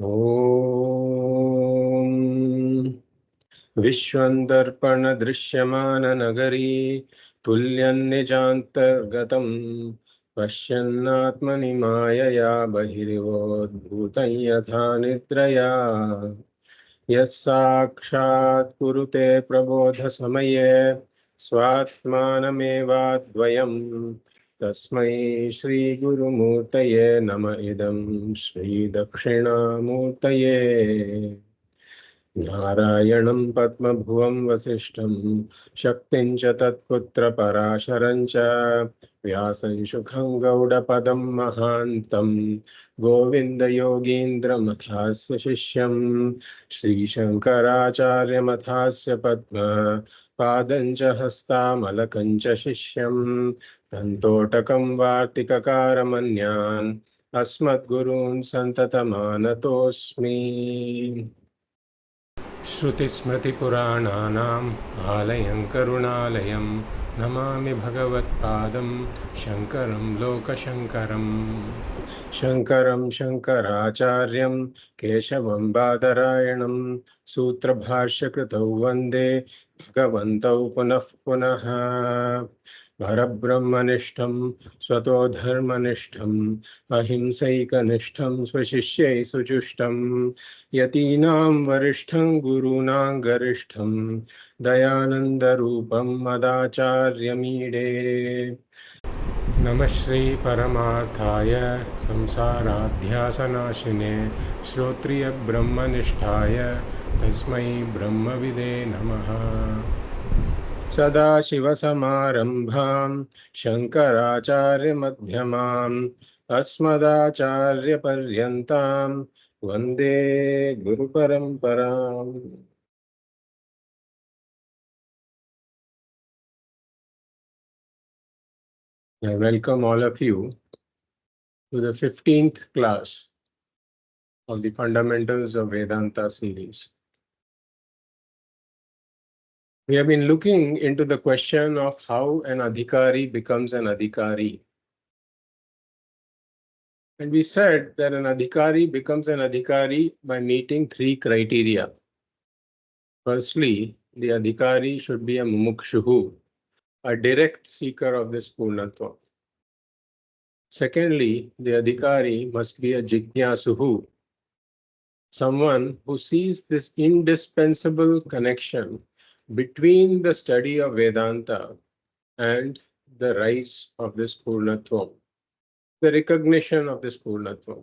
Om Vishwandarpana Drishyamana Nagari Tulyan Nijantargatam Pashyannatmani Mayaya Bahirivod Yatha Nidraya Yasakshat Kurute Prabodha Samaye Swatmanamevadvayam Tasmai Shri Guru Murtaye Nama Idam Shri Dakshina Murtaye नारायणं पद्मभुवं वसिष्ठं शक्तिं च तत्पुत्र पराशरं च व्यासं शुखं गौडपदं महान्तं गोविन्दयोगीन्द्रमथास्य शिष्यं श्रीशङ्कराचार्यमथास्य पद्म पादं च हस्तामलकं च शिष्यं तन्तोटकं वार्तिककारमन्यान् अस्मद्गुरून् सन्ततमानतोऽस्मि श्रुतिस्मृतिपुराणानाम् आलयं करुणालयं नमामि भगवत्पादं शङ्करं लोकशङ्करम् शङ्करं शङ्कराचार्यं केशवं बादरायणं सूत्रभाष्यकृतौ वन्दे भगवन्तौ पुनः पुनः परब्रह्मनिष्ठं स्वतो धर्मनिष्ठम् अहिंसैकनिष्ठं स्वशिष्यै सुजुष्टं यतीनां वरिष्ठं गुरूणां गरिष्ठं दयानन्दरूपं मदाचार्यमीडे नमः श्री परमार्थाय संसाराध्यासनाशिने श्रोत्रियब्रह्मनिष्ठाय तस्मै ब्रह्मविदे नमः सदाशिवसमारम्भां शङ्कराचार्यमध्यमाम् अस्मदाचार्यपर्यन्तां वन्दे गुरुपरम्पराम् I welcome all of you to the 15th class of the Fundamentals of Vedanta series. We have been looking into the question of how an adhikari becomes an adhikari. And we said that an adhikari becomes an adhikari by meeting three criteria. Firstly, the adhikari should be a mumukshuhu, a direct seeker of this Purnatva. Secondly, the adhikari must be a jignasuhu, someone who sees this indispensable connection between the study of Vedanta and the rise of this Purnatva, the recognition of this Purnatva.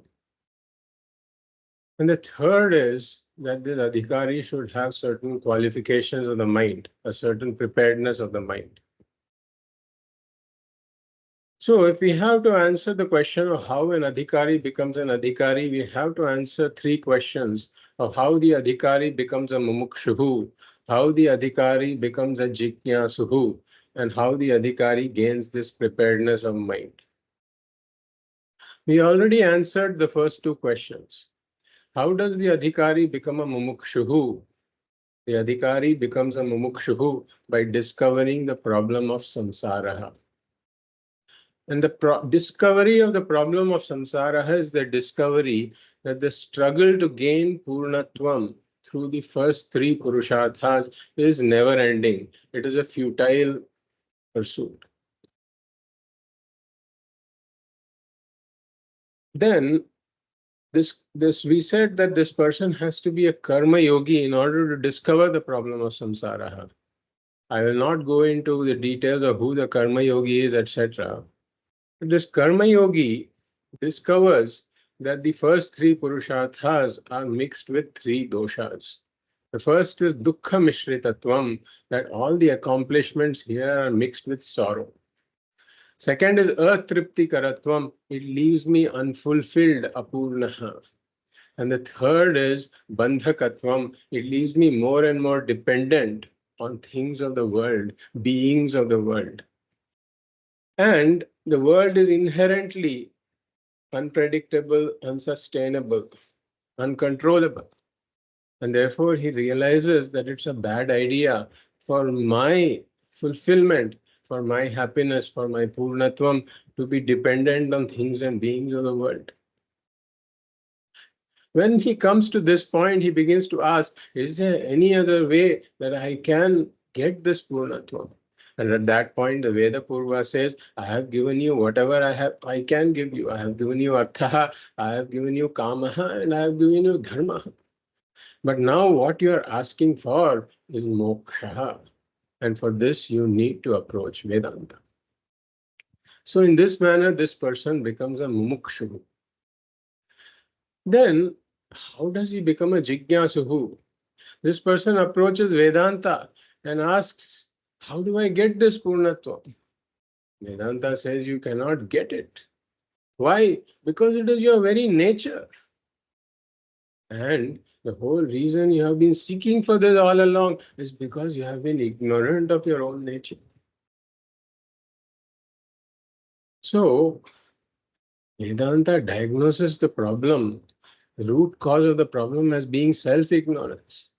And the third is that the adhikari should have certain qualifications of the mind, a certain preparedness of the mind. So if we have to answer the question of how an adhikari becomes an adhikari, we have to answer three questions of how the adhikari becomes a mumukshuhu, how the adhikari becomes a jignasuhu, and how the adhikari gains this preparedness of mind. We already answered the first two questions. How does the adhikari become a mumukshuhu? The adhikari becomes a mumukshuhu by discovering the problem of samsara. And the discovery of the problem of samsara is the discovery that the struggle to gain purnatvam through the first three purusharthas is never ending. It is a futile pursuit. Then we said that this person has to be a karma yogi in order to discover the problem of samsara. I will not go into the details of who the karma yogi is, etc. This karma yogi discovers that the first three purusharthas are mixed with three doshas. The first is dukkha mishritatvam, that all the accomplishments here are mixed with sorrow. Second is atripti karatvam, it leaves me unfulfilled, apurnaha. And the third is bandhakatvam, it leaves me more and more dependent on things of the world, beings of the world. And the world is inherently unpredictable, unsustainable, uncontrollable. And therefore, he realizes that it's a bad idea for my fulfillment, for my happiness, for my purnatvam to be dependent on things and beings of the world. When he comes to this point, he begins to ask, is there any other way that I can get this Purnatva? And at that point, the Veda Purva says, I have given you whatever I can give you. I have given you Arthaha, I have given you Kamaha, and I have given you Dharmaha. But now what you are asking for is Moksha. And for this, you need to approach Vedanta. So in this manner, this person becomes a mumukshu. Then, how does he become a jigyasuhu? This person approaches Vedanta and asks, how do I get this Purnatva? Vedanta says you cannot get it. Why? Because it is your very nature. And the whole reason you have been seeking for this all along is because you have been ignorant of your own nature. So, Vedanta diagnoses the problem, the root cause of the problem as being self-ignorance.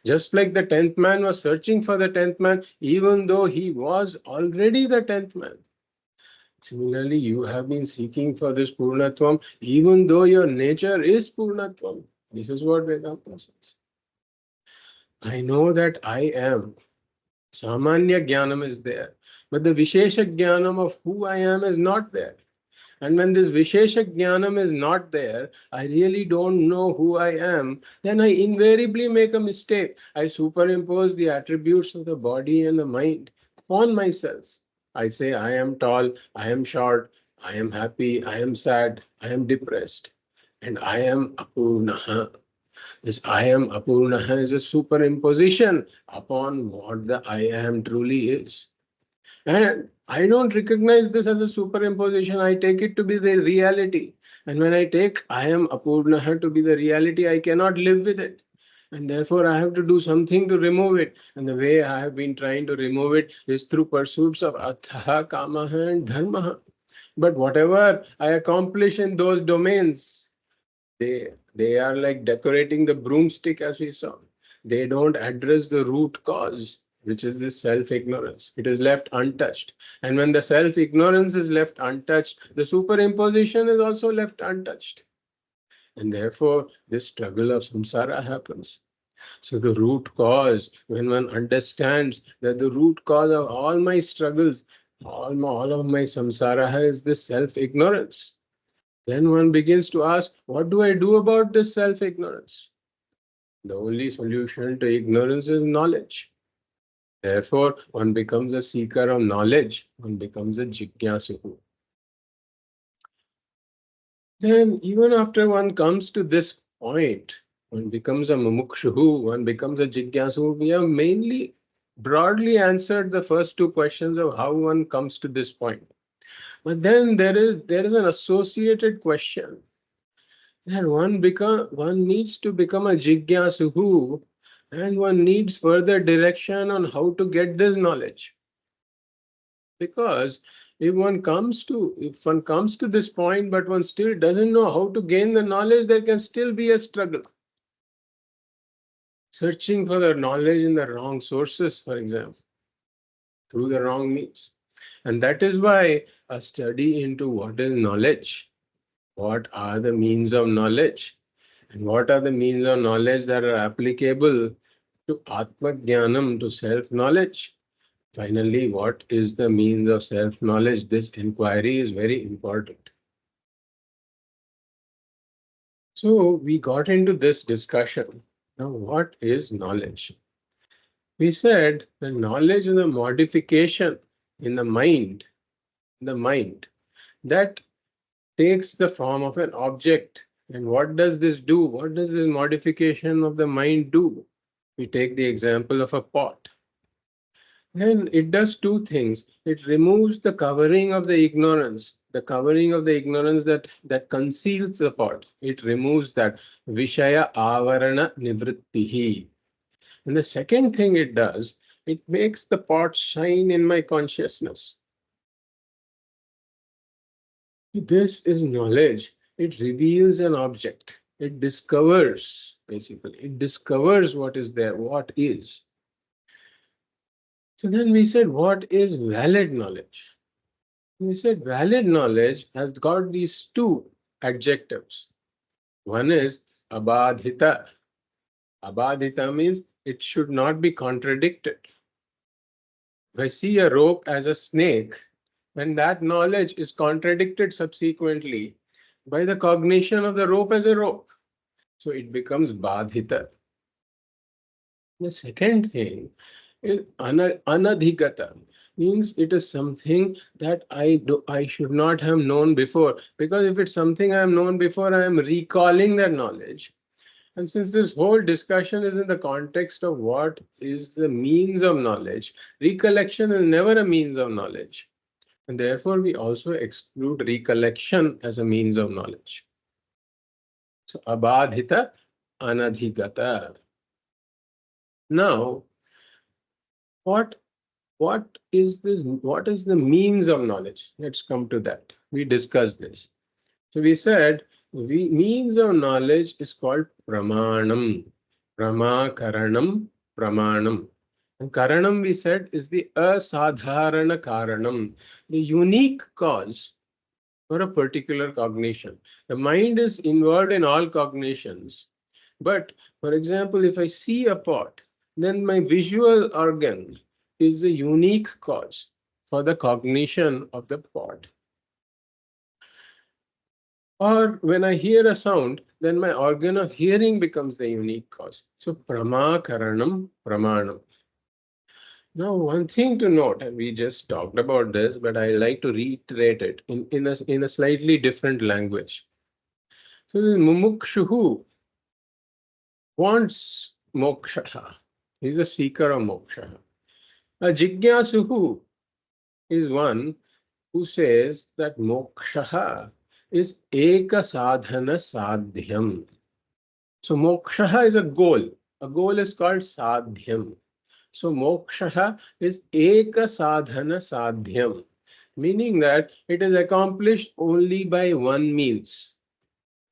Just like the 10th man was searching for the 10th man, even though he was already the 10th man. Similarly, you have been seeking for this Purnatvam, even though your nature is Purnatvam. This is what Vedanta says. I know that I am. Samanya Jnanam is there. But the Vishesha Jnanam of who I am is not there. And when this Vishesha Jnanam is not there, I really don't know who I am, then I invariably make a mistake. I superimpose the attributes of the body and the mind upon myself. I say I am tall, I am short, I am happy, I am sad, I am depressed, and I am Apurnaha. This I am Apurnaha is a superimposition upon what the I am truly is. And I don't recognize this as a superimposition. I take it to be the reality. And when I take I am Apurnaha to be the reality, I cannot live with it. And therefore, I have to do something to remove it. And the way I have been trying to remove it is through pursuits of Artha, Kamaha, and Dharmaha. But whatever I accomplish in those domains, they are like decorating the broomstick, as we saw. They don't address the root cause, which is this self-ignorance. It is left untouched. And when the self-ignorance is left untouched, the superimposition is also left untouched. And therefore, this struggle of samsara happens. So the root cause, when one understands that the root cause of all my struggles, all of my samsara is this self-ignorance, then one begins to ask, what do I do about this self-ignorance? The only solution to ignorance is knowledge. Therefore, one becomes a seeker of knowledge, one becomes a jigyasuhu. Then, even after one comes to this point, one becomes a mumukshuhu, one becomes a jigyasuhu. We have mainly broadly answered the first two questions of how one comes to this point. But then there is an associated question that one needs to become a jigyasuhu, and one needs further direction on how to get this knowledge. Because if one comes to this point, but one still doesn't know how to gain the knowledge, there can still be a struggle. Searching for the knowledge in the wrong sources, for example, through the wrong means. And that is why a study into what is knowledge, what are the means of knowledge, and what are the means of knowledge that are applicable to Atma Jnanam, to self-knowledge. Finally, what is the means of self-knowledge? This inquiry is very important. So we got into this discussion. Now, what is knowledge? We said that knowledge is a modification in the mind, that takes the form of an object. And what does this do? What does this modification of the mind do? We take the example of a pot. Then it does two things. It removes the covering of the ignorance that conceals the pot. It removes that Vishaya Avarana Nivrittihi. And the second thing it does, it makes the pot shine in my consciousness. This is knowledge. It reveals an object. It discovers, basically. It discovers what is there, what is. So then we said, what is valid knowledge? We said valid knowledge has got these two adjectives. One is abadhita. Abadhita means it should not be contradicted. If I see a rope as a snake, then that knowledge is contradicted subsequently by the cognition of the rope as a rope. So it becomes badhita. The second thing is anadhigata, means it is something that I should not have known before, because if it's something I have known before, I am recalling that knowledge. And since this whole discussion is in the context of what is the means of knowledge, recollection is never a means of knowledge. And therefore, we also exclude recollection as a means of knowledge. So, abadhita, anadhigata. Now, what is this? What is the means of knowledge? Let's come to that. We discussed this. So we said means of knowledge is called pramanam, pramakaranam, pramanam. And karanam, we said, is the asadharana karanam, the unique cause for a particular cognition. The mind is involved in all cognitions. But for example, if I see a pot, then my visual organ is the unique cause for the cognition of the pot. Or when I hear a sound, then my organ of hearing becomes the unique cause. So pramakaranam, pramanam. Now, one thing to note, and we just talked about this, but I like to reiterate it in a slightly different language. So the mumukshuhu wants moksha. He's a seeker of moksha. A jigyasuhu is one who says that moksha is eka sadhana sadhyam. So moksha is a goal. A goal is called sadhyam. So moksha is eka sadhana sadhyam, meaning that it is accomplished only by one means.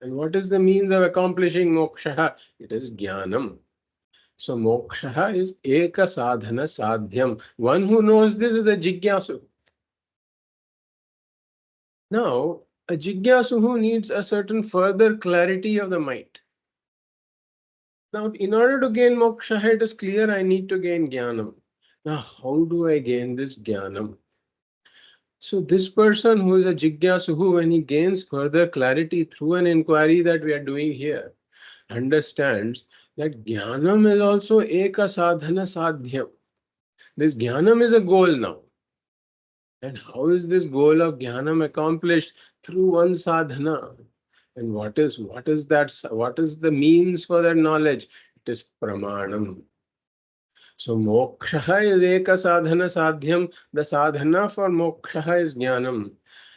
And what is the means of accomplishing moksha? It is jnanam. So moksha is eka sadhana sadhyam. One who knows this is a jigyasu. Now, a jigyasu who needs a certain further clarity of the mind. Now, in order to gain moksha, it is clear I need to gain jnanam. Now, how do I gain this jnanam? So, this person who is a jigyasu, when he gains further clarity through an inquiry that we are doing here, understands that jnanam is also eka sadhana sadhyam. This jnanam is a goal now. And how is this goal of jnanam accomplished? Through one sadhana. And what is that? What is the means for that knowledge? It is pramanam. So moksha is eka sadhana sadhyam. The sadhana for moksha is jnanam.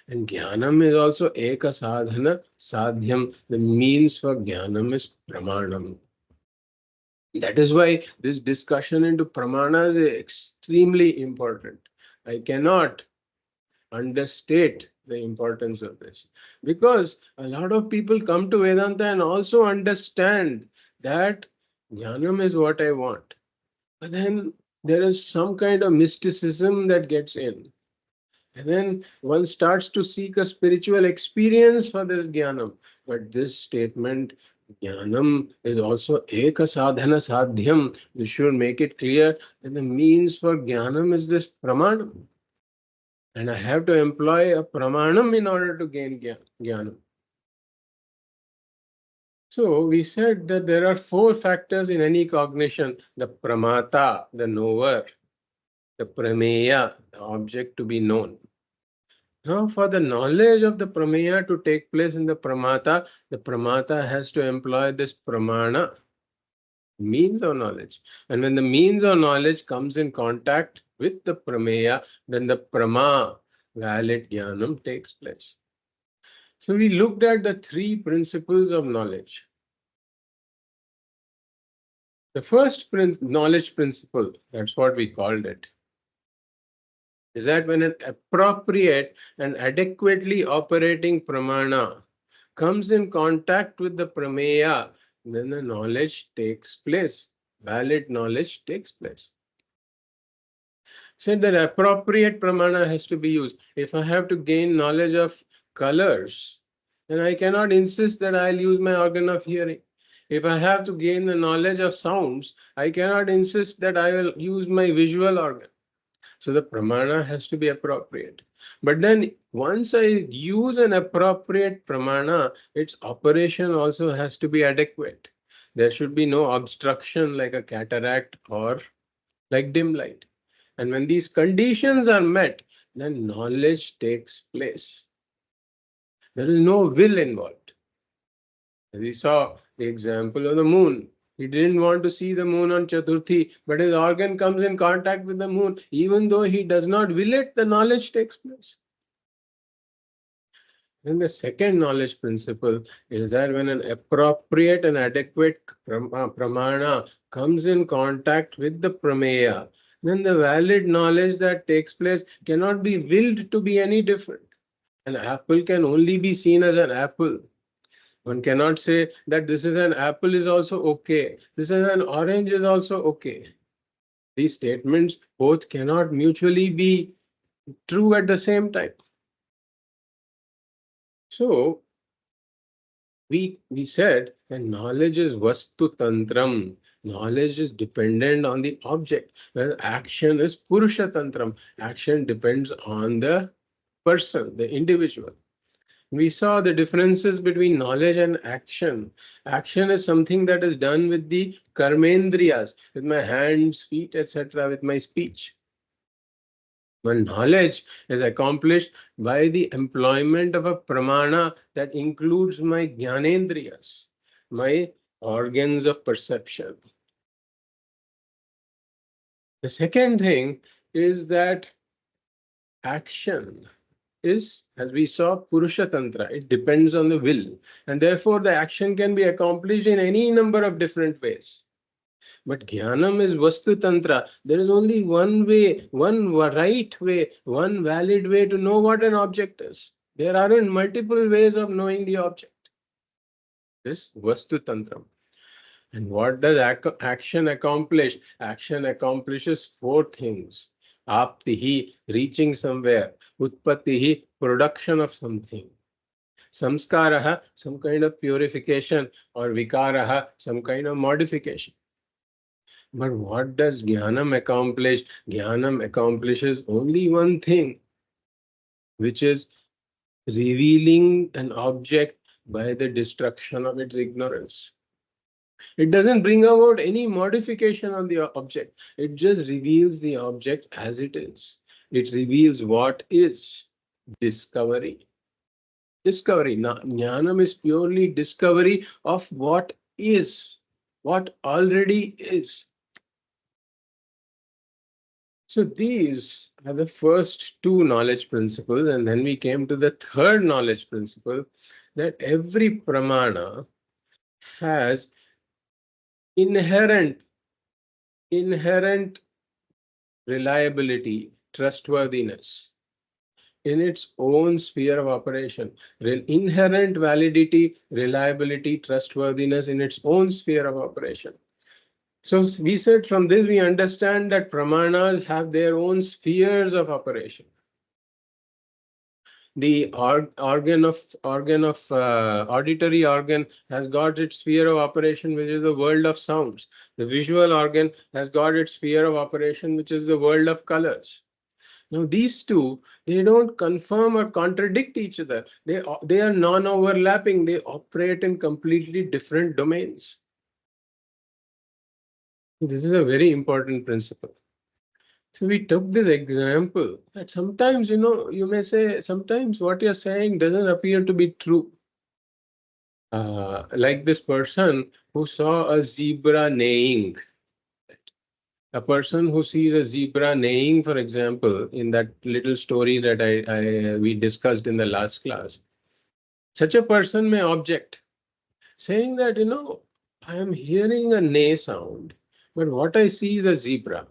And jnanam is also eka sadhana sadhyam. The means for jnanam is pramanam. That is why this discussion into pramana is extremely important. I cannot understate the importance of this, because a lot of people come to Vedanta and also understand that jnanam is what I want, but then there is some kind of mysticism that gets in, and then one starts to seek a spiritual experience for this jnanam. But this statement, jnanam is also eka sadhana sadhyam, we should make it clear that the means for jnanam is this pramanam. And I have to employ a pramanam in order to gain jnanam. So we said that there are four factors in any cognition: the pramata, the knower; the prameya, the object to be known. Now, for the knowledge of the prameya to take place in the pramata has to employ this pramana, means of knowledge. And when the means of knowledge comes in contact with the prameya, then the prama, valid jnanam, takes place. So we looked at the three principles of knowledge. The first knowledge principle, that's what we called it, is that when an appropriate and adequately operating pramana comes in contact with the prameya, then the knowledge takes place. Valid knowledge takes place. Said that appropriate pramana has to be used. If I have to gain knowledge of colors, then I cannot insist that I'll use my organ of hearing. If I have to gain the knowledge of sounds, I cannot insist that I will use my visual organ. So the pramana has to be appropriate. But then once I use an appropriate pramana, its operation also has to be adequate. There should be no obstruction like a cataract or like dim light. And when these conditions are met, then knowledge takes place. There is no will involved. We saw the example of the moon. He didn't want to see the moon on Chaturthi, but his organ comes in contact with the moon. Even though he does not will it, the knowledge takes place. Then the second knowledge principle is that when an appropriate and adequate pramana comes in contact with the prameya, then the valid knowledge that takes place cannot be willed to be any different. An apple can only be seen as an apple. One cannot say that this is an apple is also okay. This is an orange is also okay. These statements both cannot mutually be true at the same time. So we said that knowledge is vastu tantram. Knowledge is dependent on the object. Whereas action is purusha tantram. Action depends on the person, the individual. We saw the differences between knowledge and action. Action is something that is done with the karmendriyas, with my hands, feet, etc., with my speech. When knowledge is accomplished by the employment of a pramana that includes my jnanendriyas, my organs of perception. The second thing is that action is, as we saw, Purusha Tantra. It depends on the will. And therefore, the action can be accomplished in any number of different ways. But Jnanam is Vastu Tantra. There is only one way, one right way, one valid way to know what an object is. There aren't multiple ways of knowing the object. This Vastu Tantra. And what does action accomplish? Action accomplishes four things. Aptihi, reaching somewhere. Utpattihi, production of something. Samskaraha, some kind of purification, or vikaraha, some kind of modification. But what does Jnanam accomplish? Jnanam accomplishes only one thing, which is revealing an object by the destruction of its ignorance. It doesn't bring about any modification on the object. It just reveals the object as it is. It reveals what is discovery. Discovery. Jnanam is purely discovery of what is, what already is. So these are the first two knowledge principles, and then we came to the third knowledge principle, that every pramana has inherent reliability, trustworthiness in its own sphere of operation. Inherent validity, reliability, trustworthiness in its own sphere of operation. So we said from this we understand that pramanas have their own spheres of operation. The auditory organ has got its sphere of operation, which is the world of sounds. The visual organ has got its sphere of operation, which is the world of colors. Now these two, they don't confirm or contradict each other. They are non-overlapping. They operate in completely different domains. This is a very important principle. So we took this example that sometimes, you may say, sometimes what you're saying doesn't appear to be true. Like this person who saw a zebra neighing. A person who sees a zebra neighing, for example, in that little story that we discussed in the last class, such a person may object, saying that, I am hearing a neigh sound, but what I see is a zebra.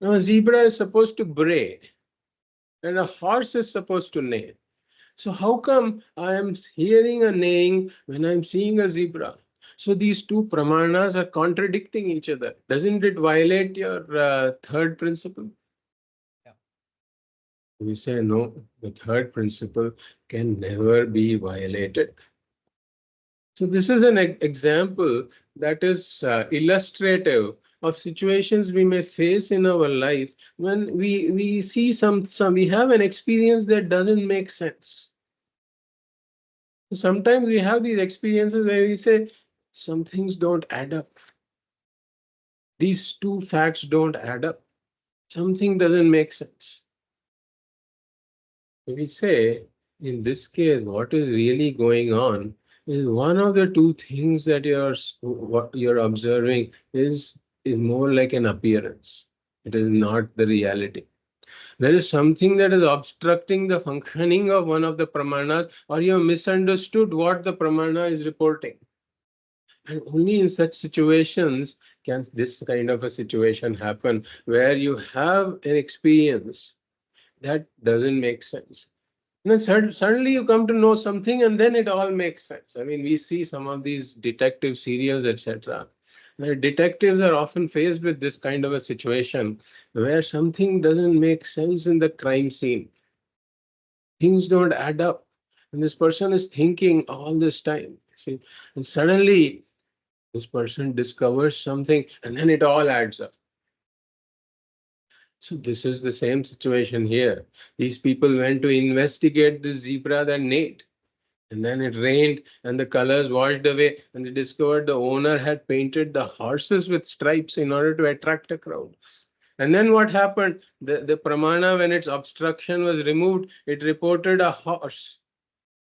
Now, a zebra is supposed to bray, and a horse is supposed to neigh. So how come I am hearing a neighing when I'm seeing a zebra? So these two pramanas are contradicting each other. Doesn't it violate your third principle? Yeah. We say no, the third principle can never be violated. So this is an example that is illustrative of situations we may face in our life when we see we have an experience that doesn't make sense. Sometimes we have these experiences where we say some things don't add up. These two facts don't add up. Something doesn't make sense. We say, in this case, what is really going on is one of the two things that what you're observing is more like an appearance. It is not the reality. There is something that is obstructing the functioning of one of the pramanas, or you have misunderstood what the pramana is reporting. And only in such situations can this kind of a situation happen, where you have an experience that doesn't make sense. And then suddenly you come to know something, and then it all makes sense. I mean, we see some of these detective serials, etc. The detectives are often faced with this kind of a situation where something doesn't make sense in the crime scene. Things don't add up. And this person is thinking all this time. See, and suddenly this person discovers something, and then it all adds up. So this is the same situation here. These people went to investigate this zebra that neighed. And then it rained and the colors washed away, and they discovered the owner had painted the horses with stripes in order to attract a crowd. And then what happened? The pramana, when its obstruction was removed, it reported a horse.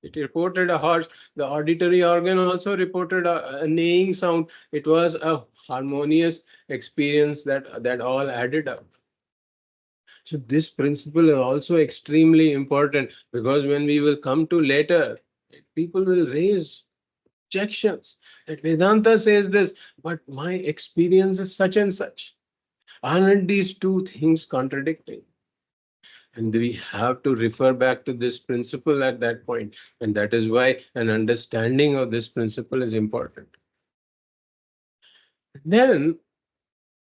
It reported a horse. The auditory organ also reported a neighing sound. It was a harmonious experience that all added up. So this principle is also extremely important, because when we will come to later, people will raise objections that Vedanta says this, but my experience is such and such. Aren't these two things contradicting? And we have to refer back to this principle at that point. And that is why an understanding of this principle is important. Then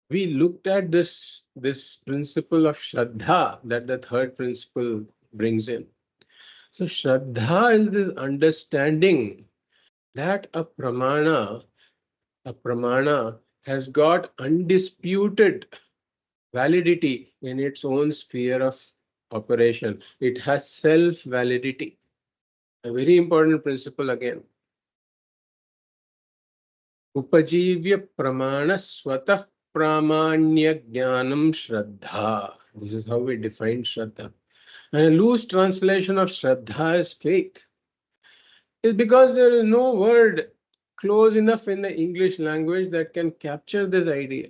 we looked at this principle of Shraddha that the third principle brings in. So Shraddha is this understanding that a pramana has got undisputed validity in its own sphere of operation. It has self-validity. A very important principle again. Upajivya pramana swatah pramanya jnanam shraddha. This is how we define shraddha. And a loose translation of shraddha is faith. It's because there is no word close enough in the English language that can capture this idea.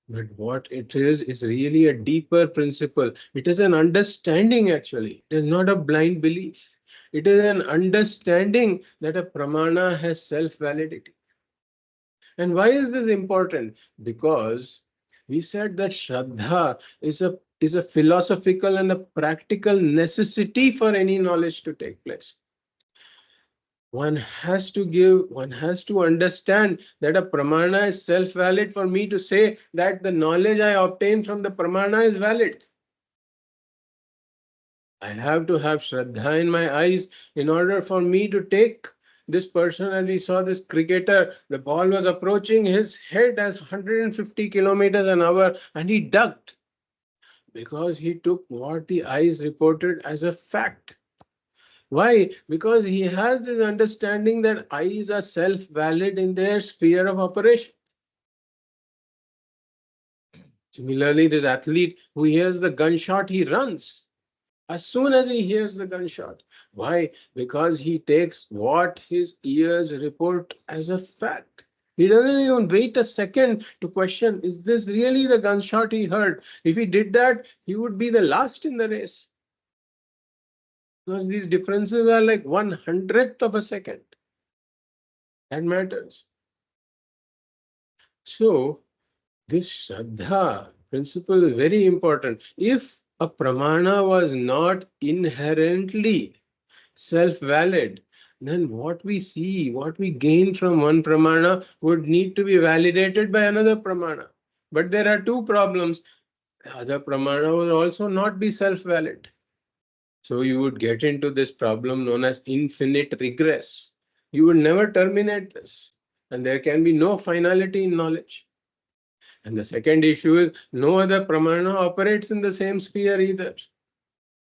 But what it is really a deeper principle. It is an understanding, actually. It is not a blind belief. It is an understanding that a pramana has self-validity. And why is this important? Because we said that Shraddha is a philosophical and a practical necessity for any knowledge to take place. One has to understand that a pramana is self-valid for me to say that the knowledge I obtain from the pramana is valid. I have to have Shraddha in my eyes in order for me to take this person. As we saw this cricketer, the ball was approaching his head as 150 kilometers an hour, and he ducked because he took what the eyes reported as a fact. Why? Because he has this understanding that eyes are self-valid in their sphere of operation. Similarly, this athlete who hears the gunshot, he runs as soon as he hears the gunshot. Why? Because he takes what his ears report as a fact. He doesn't even wait a second to question, is this really the gunshot he heard? If he did that, he would be the last in the race. Because these differences are like 1/100th of a second. That matters. So this Shraddha principle is very important. If a pramana was not inherently self-valid, then what we see, what we gain from one pramana would need to be validated by another pramana. But there are two problems. The other pramana will also not be self-valid. So you would get into this problem known as infinite regress. You would never terminate this. And there can be no finality in knowledge. And the second issue is no other pramana operates in the same sphere either.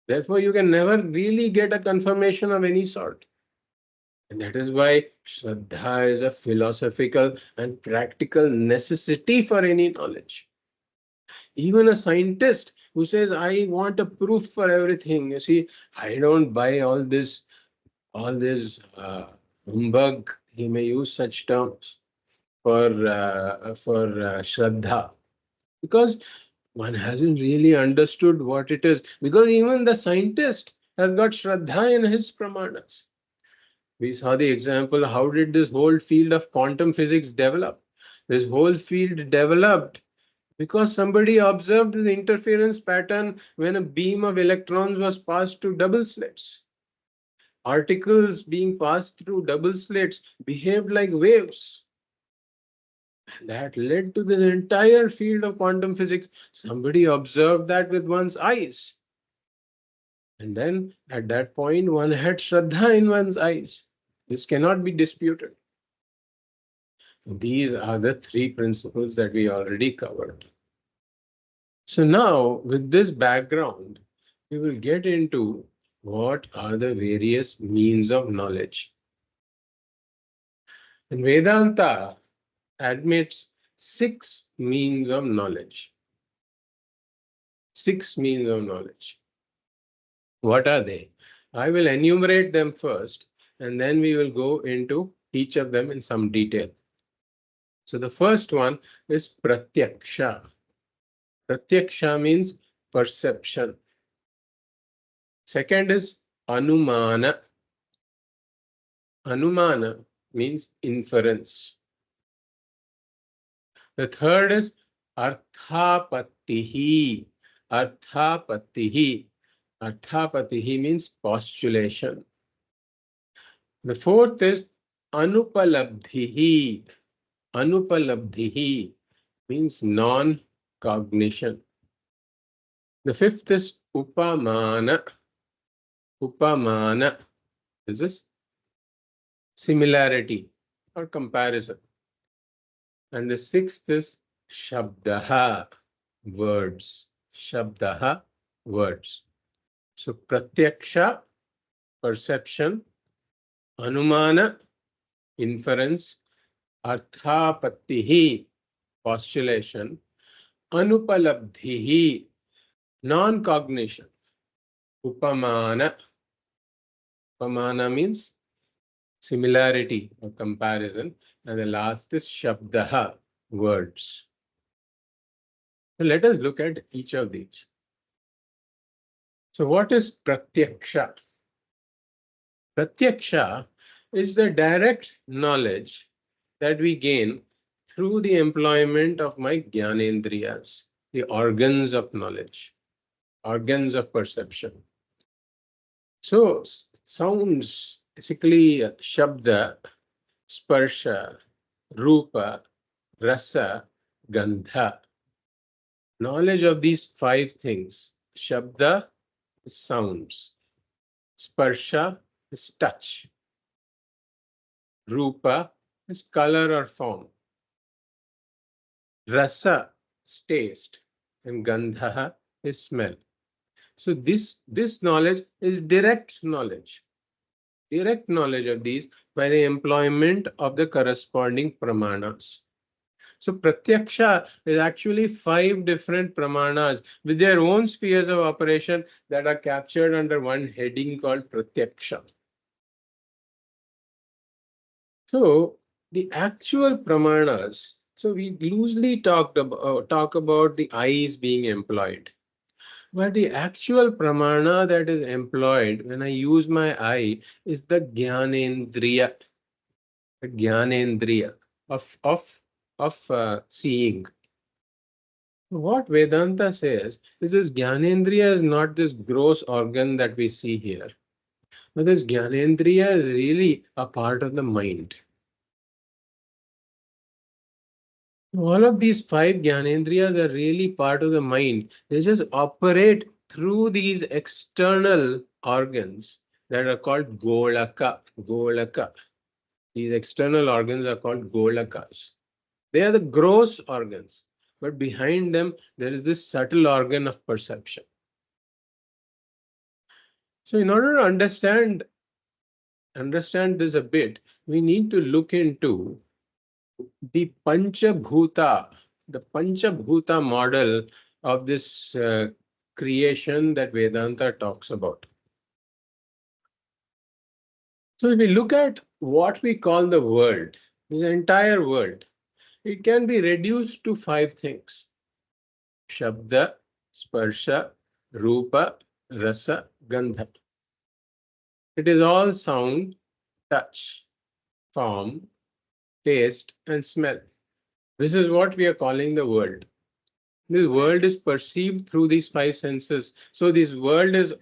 Therefore, you can never really get a confirmation of any sort. And that is why Shraddha is a philosophical and practical necessity for any knowledge. Even a scientist who says, I want a proof for everything. You see, I don't buy all this humbug. He may use such terms for Shraddha. Because one hasn't really understood what it is. Because even the scientist has got Shraddha in his pramanas. We saw the example, how did this whole field of quantum physics develop? This whole field developed because somebody observed the interference pattern when a beam of electrons was passed to double slits. Particles being passed through double slits behaved like waves. And that led to this entire field of quantum physics. Somebody observed that with one's eyes. And then at that point, one had Shraddha in one's eyes. This cannot be disputed. These are the three principles that we already covered. So now, with this background, we will get into what are the various means of knowledge. And Vedanta admits 6 means of knowledge. 6 means of knowledge. What are they? I will enumerate them first, and then we will go into each of them in some detail. So the first one is pratyaksha. Pratyaksha means perception. Second is anumana. Anumana means inference. The third is arthapattihi. Arthapattihi. Arthapattihi means postulation. The fourth is anupalabdhihi. Anupalabdhihi means non-cognition. The fifth is upamana. Upamana is this similarity or comparison. And the sixth is shabdaha, words. Shabdaha, words. So pratyaksha, perception, anumana, inference, arthapattihi, postulation, anupalabdhihi, non-cognition, upamana. Upamana means similarity or comparison, and the last is shabdaha, words. So let us look at each of these. So what is pratyaksha? Pratyaksha is the direct knowledge that we gain through the employment of my jnanendriyas, the organs of knowledge, organs of perception. So sounds, basically shabda, sparsha, rupa, rasa, gandha. Knowledge of these 5 things. Shabda is sounds. Sparsha is touch. Rupa is color or form. Rasa is taste. And gandha is smell. So this knowledge is direct knowledge. Direct knowledge of these by the employment of the corresponding pramanas. So pratyaksha is actually 5 different pramanas with their own spheres of operation that are captured under one heading called pratyaksha. So the actual pramanas, so we loosely talk about the eyes being employed. But the actual pramana that is employed when I use my eye is the jnanendriya. The jnanendriya of seeing. What Vedanta says is this Jnanendriya is not this gross organ that we see here. But this Jnanendriya is really a part of the mind. All of these 5 Jnanendriyas are really part of the mind. They just operate through these external organs that are called Golaka. Golaka. These external organs are called golakas. They are the gross organs, but behind them there is this subtle organ of perception. So in order to understand this a bit, we need to look into the Panchabhuta, model of this creation that Vedanta talks about. So if we look at what we call the world, this entire world, it can be reduced to 5 things: Shabda, Sparsha, Rupa, Rasa, Gandha. It is all sound, touch, form, taste, and smell. This is what we are calling the world. This world is perceived through these 5 senses. So this world is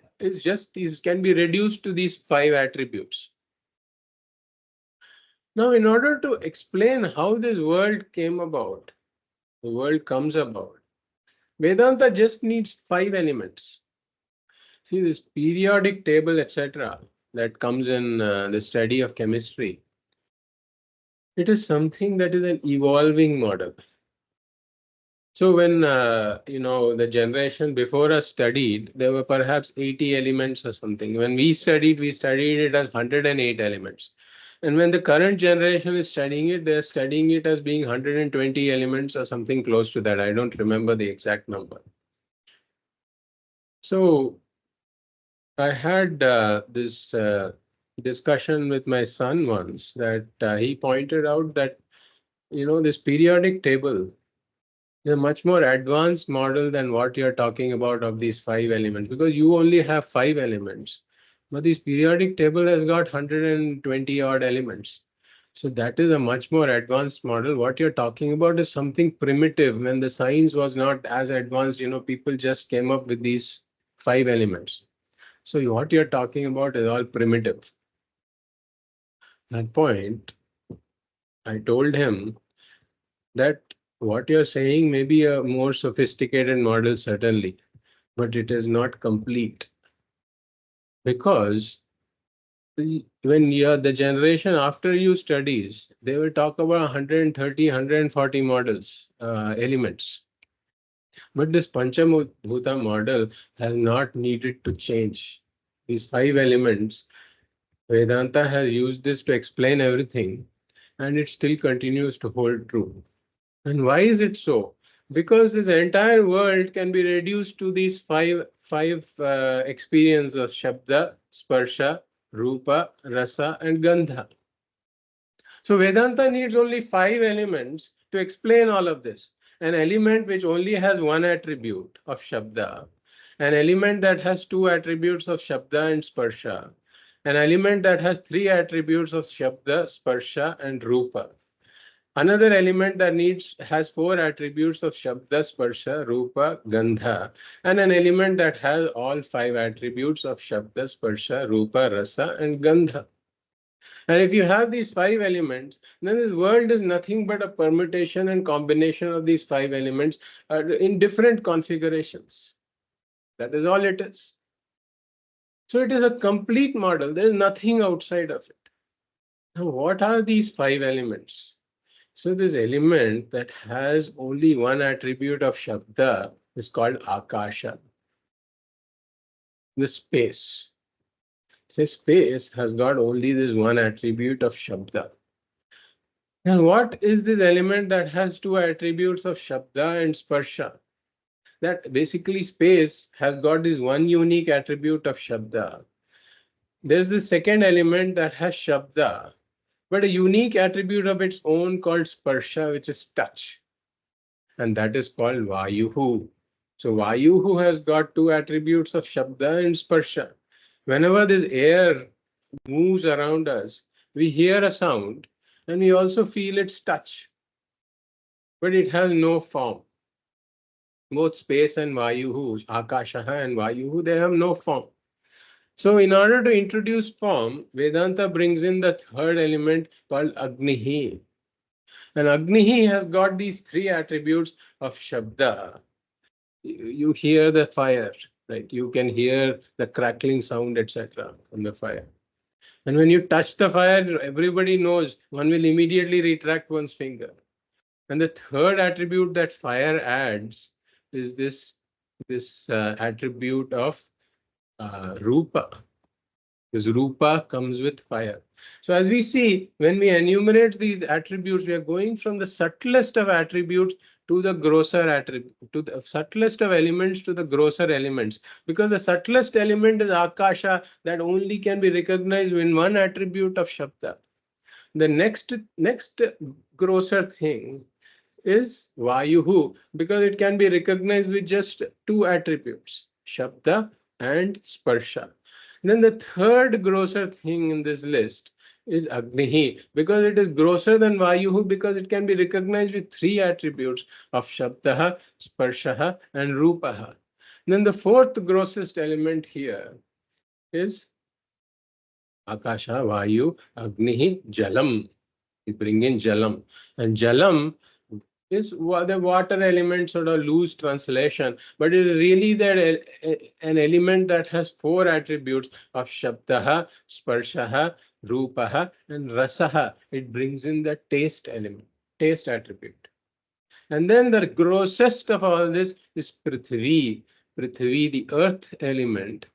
can be reduced to these 5 attributes. Now, in order to explain how this world came about, the world comes about, Vedanta just needs 5 elements. See, this periodic table, etc., that comes in the study of chemistry, it is something that is an evolving model. So when the generation before us studied, there were perhaps 80 elements or something. When we studied it as 108 elements. And when the current generation is studying it, they're studying it as being 120 elements or something close to that. I don't remember the exact number. So I had this discussion with my son once that he pointed out that, this periodic table is a much more advanced model than what you're talking about of these 5 elements, because you only have 5 elements. But this periodic table has got 120 odd elements. So that is a much more advanced model. What you're talking about is something primitive. When the science was not as advanced, people just came up with these 5 elements. So what you're talking about is all primitive. At that point, I told him that what you're saying may be a more sophisticated model, certainly, but it is not complete. Because when you're the generation after you studies, they will talk about 130, 140 models, elements. But this Panchabhuta model has not needed to change. These 5 elements, Vedanta has used this to explain everything, and it still continues to hold true. And why is it so? Because this entire world can be reduced to these five experiences of Shabda, Sparsha, Rupa, Rasa, and Gandha. So Vedanta needs only 5 elements to explain all of this. An element which only has one attribute of Shabda, an element that has 2 attributes of Shabda and Sparsha, an element that has 3 attributes of Shabda, Sparsha, and Rupa. Another element that has 4 attributes of Shabda, Sparsha, Rupa, Gandha, and an element that has all 5 attributes of Shabda, Sparsha, Rupa, Rasa, and Gandha. And if you have these 5 elements, then this world is nothing but a permutation and combination of these 5 elements in different configurations. That is all it is. So it is a complete model. There is nothing outside of it. Now, what are these 5 elements? So this element that has only one attribute of Shabda is called Akasha, the space. Say space has got only this one attribute of Shabda. And what is this element that has 2 attributes of Shabda and Sparsha? That basically space has got this one unique attribute of Shabda. There's the second element that has Shabda, but a unique attribute of its own called Sparsha, which is touch. And that is called Vayuhu. So Vayuhu has got 2 attributes of Shabda and Sparsha. Whenever this air moves around us, we hear a sound and we also feel its touch. But it has no form. Both space and Vayuhu, Akashaha and Vayuhu, they have no form. So in order to introduce form, Vedanta brings in the third element called Agnihi. And Agnihi has got these 3 attributes of Shabda. You hear the fire, right? You can hear the crackling sound, etc. from the fire. And when you touch the fire, everybody knows one will immediately retract one's finger. And the third attribute that fire adds is this attribute of rupa. Because rupa comes with fire. So as we see, when we enumerate these attributes, we are going from the subtlest of attributes to the grosser attribute, to the subtlest of elements to the grosser elements. Because the subtlest element is akasha, that only can be recognized in one attribute of shabda. The next grosser thing is Vayuhu, because it can be recognized with just two attributes, Shabda and Sparsha. Then the third grosser thing in this list is Agnihi, because it is grosser than Vayuhu, because it can be recognized with three attributes of Shabdaha, Sparshaha, and Rupaha. Then the fourth grossest element here is Akasha, Vayu, Agnihi, Jalam. We bring in Jalam. And Jalam is the water element, sort of loose translation, but it is really an element that has four attributes of Shabdaha, Sparshaha, Rupaha, and Rasaha. It brings in the taste element, taste attribute. And then the grossest of all this is Prithvi. Prithvi, the earth element,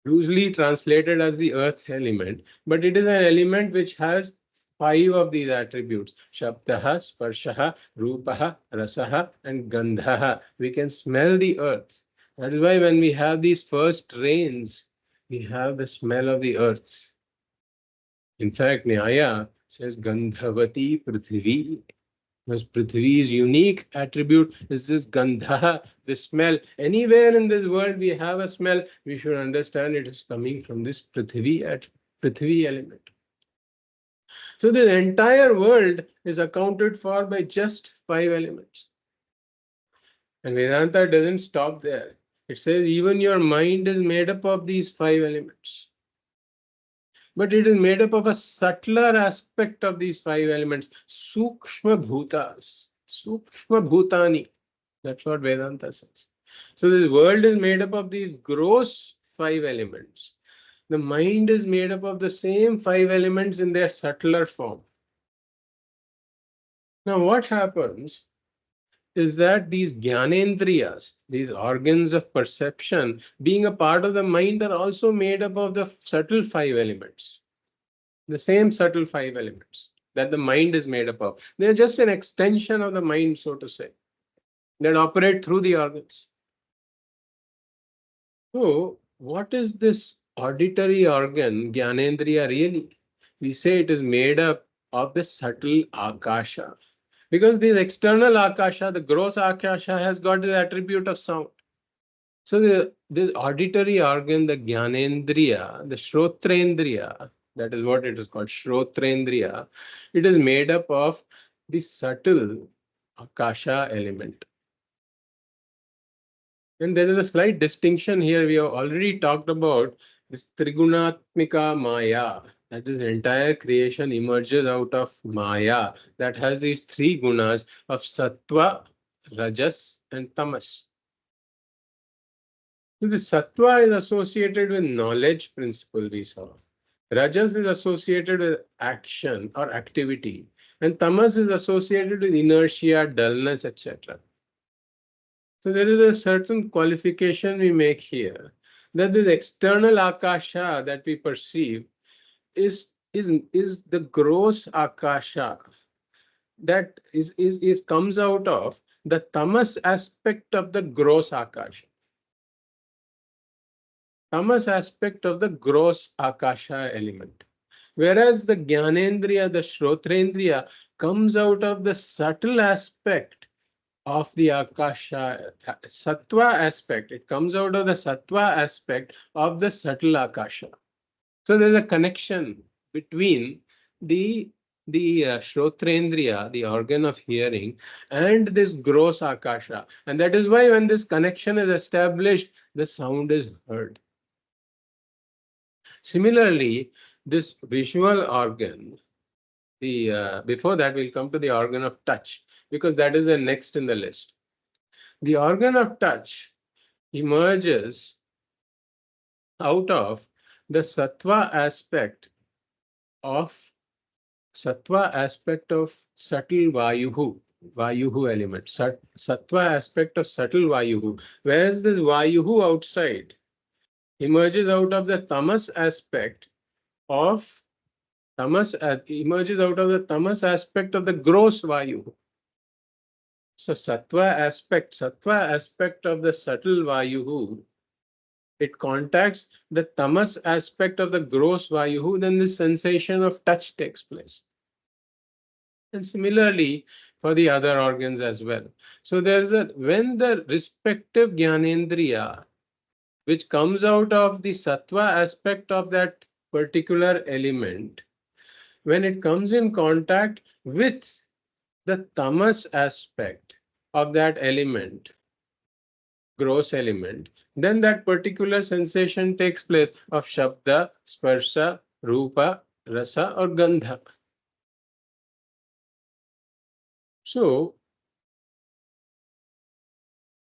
loosely translated as the earth element, but it is an element which has five of these attributes: Shabdaha, Sparshaha, Rupaha, Rasaha, and Gandhaha. We can smell the earth. That is why when we have these first rains, we have the smell of the earth. In fact, Nyaya says Gandhavati Prithvi. Because Prithvi's unique attribute is this gandha, the smell. Anywhere in this world we have a smell, we should understand it is coming from this Prithvi element. So the entire world is accounted for by just five elements. And Vedanta doesn't stop there. It says even your mind is made up of these five elements. But it is made up of a subtler aspect of these five elements, Sukshma Bhutas, Sukshma Bhutani. That's what Vedanta says. So this world is made up of these gross five elements. The mind is made up of the same five elements in their subtler form. Now what happens is that these jnanendriyas, these organs of perception, being a part of the mind, are also made up of the subtle five elements. The same subtle five elements that the mind is made up of. They're just an extension of the mind, so to say, that operate through the organs. So, what is this auditory organ, Jnanendriya, really? We say it is made up of the subtle Akasha. Because the external Akasha, the gross Akasha, has got the attribute of sound. So, this auditory organ, the Jnanendriya, the Shrotrendriya, that is what it is called, Shrotrendriya, it is made up of the subtle Akasha element. And there is a slight distinction here. We have already talked about this Trigunatmika Maya. That is, entire creation emerges out of Maya that has these three gunas of Sattva, Rajas, and Tamas. So the Sattva is associated with knowledge principle, we saw. Rajas is associated with action or activity. And Tamas is associated with inertia, dullness, etc. So there is a certain qualification we make here, that this external Akasha that we perceive is the gross Akasha that is comes out of the tamas aspect of the gross Akasha. Tamas aspect of the gross Akasha element. Whereas the Jnanendriya, the Shrotrendriya, comes out of the subtle aspect of the Akasha, Sattva aspect. It comes out of the Sattva aspect of the subtle Akasha. So there's a connection between the Shrotrendriya, the organ of hearing, and this gross Akasha. And that is why when this connection is established, the sound is heard. Similarly, this visual organ, before that we'll come to the organ of touch, because that is the next in the list. The organ of touch emerges out of the sattva aspect of subtle Vayuhu element, sattva aspect of subtle Vayuhu, whereas this Vayuhu outside emerges out of the tamas aspect of emerges out of the tamas aspect of the gross Vayuhu. So sattva aspect of the subtle Vayuhu, it contacts the tamas aspect of the gross Vayuhu, then this sensation of touch takes place. And similarly for the other organs as well. So when the respective Jnanendriya, which comes out of the sattva aspect of that particular element, when it comes in contact with the tamas aspect of that element, gross element, then that particular sensation takes place of shabda, sparsha, rupa, rasa or gandha. So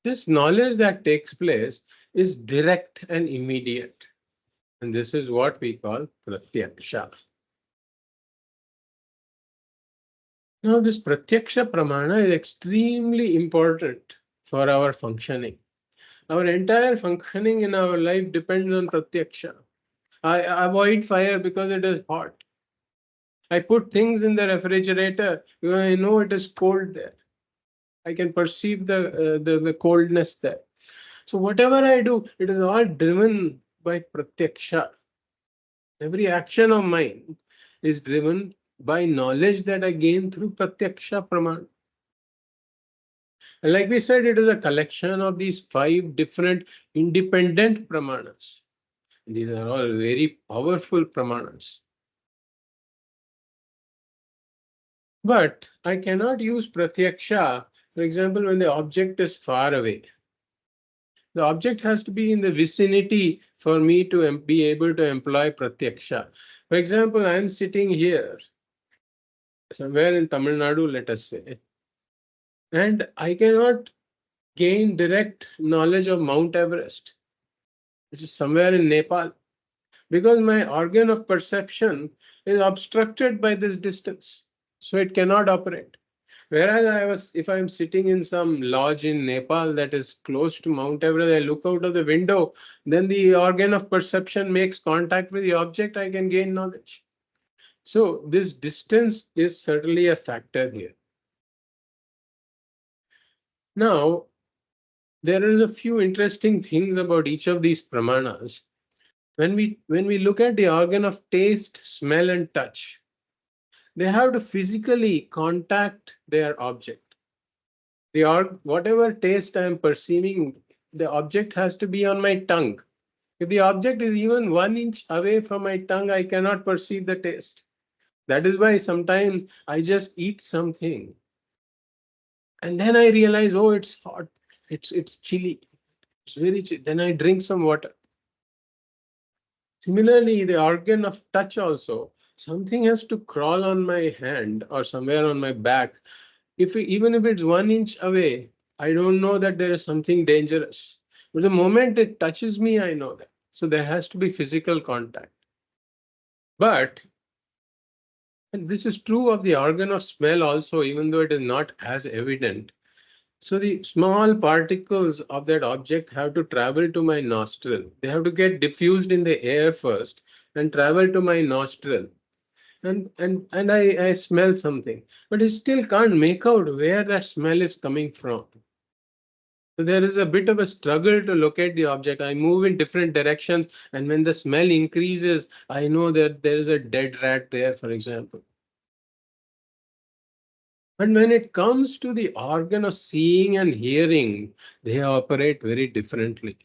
this knowledge that takes place is direct and immediate. And this is what we call pratyaksha. Now, this pratyaksha pramana is extremely important for our functioning. Our entire functioning in our life depends on pratyaksha. I avoid fire because it is hot. I put things in the refrigerator because I know it is cold there. I can perceive the coldness there. So whatever I do, it is all driven by pratyaksha. Every action of mine is driven by knowledge that I gain through pratyaksha pramana. And like we said, it is a collection of these 5 different independent pramanas. These are all very powerful pramanas. But I cannot use pratyaksha, for example, when the object is far away. The object has to be in the vicinity for me to be able to employ pratyaksha. For example, I am sitting here, somewhere in Tamil Nadu, let us say, and I cannot gain direct knowledge of Mount Everest, which is somewhere in Nepal, because my organ of perception is obstructed by this distance, so it cannot operate. Whereas if I'm sitting in some lodge in Nepal that is close to Mount Everest, I look out of the window, then the organ of perception makes contact with the object, I can gain knowledge. So this distance is certainly a factor here. Now, there is a few interesting things about each of these pramanas. When we look at the organ of taste, smell, and touch, they have to physically contact their object. Whatever taste I am perceiving, the object has to be on my tongue. If the object is even 1 inch away from my tongue, I cannot perceive the taste. That is why sometimes I just eat something and then I realize, oh, it's hot, it's chilly, it's very chilly. Then I drink some water. Similarly, the organ of touch also, something has to crawl on my hand or somewhere on my back. Even if it's 1 inch away, I don't know that there is something dangerous. But the moment it touches me, I know that. So there has to be physical contact. But, and this is true of the organ of smell also, even though it is not as evident. So the small particles of that object have to travel to my nostril. They have to get diffused in the air first and travel to my nostril. And I smell something, but I still can't make out where that smell is coming from. So there is a bit of a struggle to locate the object. I move in different directions, and when the smell increases, I know that there is a dead rat there, for example. But when it comes to the organ of seeing and hearing, they operate very differently.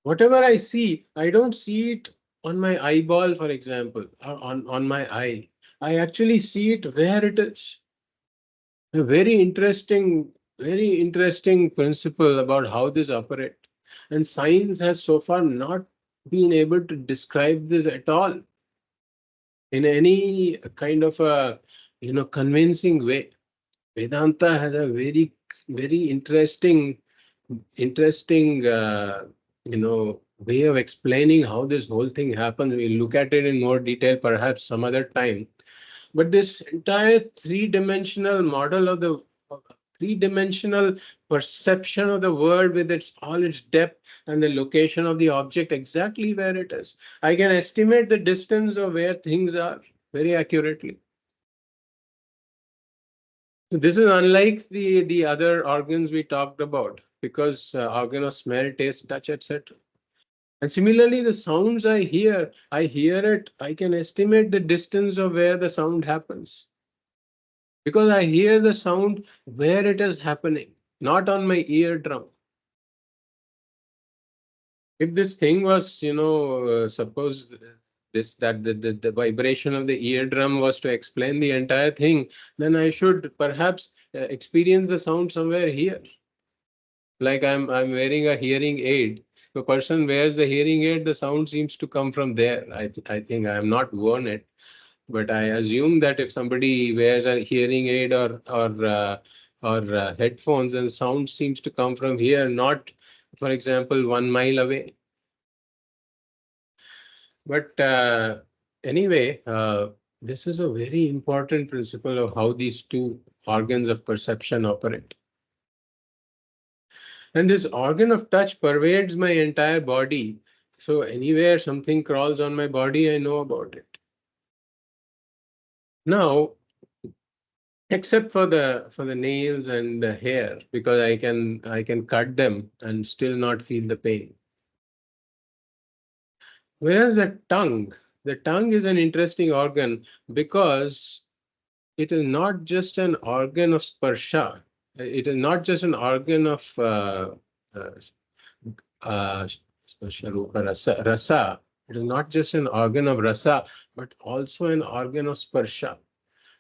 Whatever I see, I don't see it on my eyeball, for example, or on my eye. I actually see it where it is. A very interesting principle about how this operates. And science has so far not been able to describe this at all in any kind of a convincing way. Vedanta has a very interesting way of explaining how this whole thing happens. We'll look at it in more detail perhaps some other time. But this entire three-dimensional model of the three-dimensional perception of the world with all its depth and the location of the object exactly where it is. I can estimate the distance of where things are very accurately. So this is unlike the other organs we talked about, because organ of smell, taste, touch, etc. And similarly, the sounds I hear it, I can estimate the distance of where the sound happens. Because I hear the sound where it is happening, not on my eardrum. If this thing was, suppose the vibration of the eardrum was to explain the entire thing, then I should perhaps experience the sound somewhere here. Like I'm wearing a hearing aid. The person wears the hearing aid, the sound seems to come from there. I think I have not worn it, but I assume that if somebody wears a hearing aid or headphones, then sound seems to come from here, not, for example, 1 mile away. But anyway, this is a very important principle of how these two organs of perception operate. And this organ of touch pervades my entire body. So anywhere something crawls on my body, I know about it. Now, except for the nails and the hair, because I can cut them and still not feel the pain. Whereas the tongue is an interesting organ because it is not just an organ of sparsha. It is not just an organ of uh, sparsha, rupa, rasa. It is not just an organ of rasa, but also an organ of sparsha.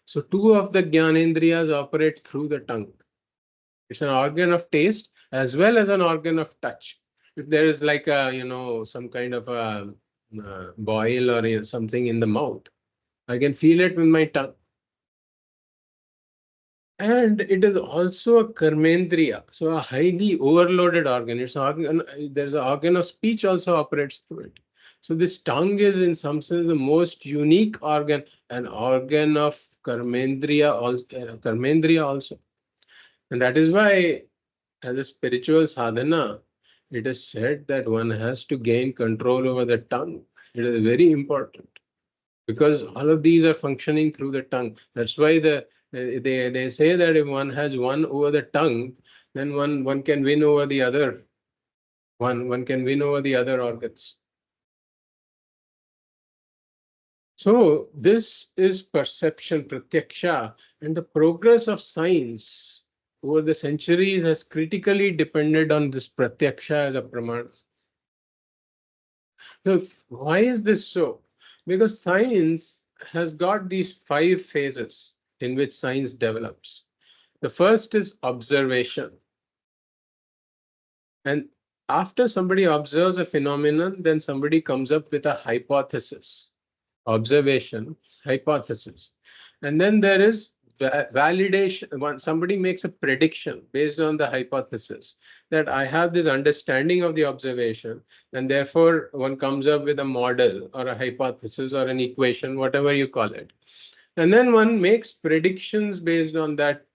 So two of the Gyanendriyas operate through the tongue. It's an organ of taste as well as an organ of touch. If there is like some kind of a boil or something in the mouth, I can feel it with my tongue. And it is also a karmendriya, so a highly overloaded organ. It's an organ, there's an organ of speech also operates through it. So this tongue is in some sense the most unique organ, an organ of karmendriya also. And that is why as a spiritual sadhana, it is said that one has to gain control over the tongue. It is very important because all of these are functioning through the tongue. That's why they say that if one has one over the tongue, then one can win over the other. One can win over the other organs. So this is perception, pratyaksha, and the progress of science over the centuries has critically depended on this pratyaksha as a pramana. So why is this so? Because science has got these 5 phases in which science develops. The first is observation. And after somebody observes a phenomenon, then somebody comes up with a hypothesis. Observation, hypothesis. And then there is validation. When somebody makes a prediction based on the hypothesis that I have this understanding of the observation, and therefore one comes up with a model or a hypothesis or an equation, whatever you call it. And then one makes predictions based on that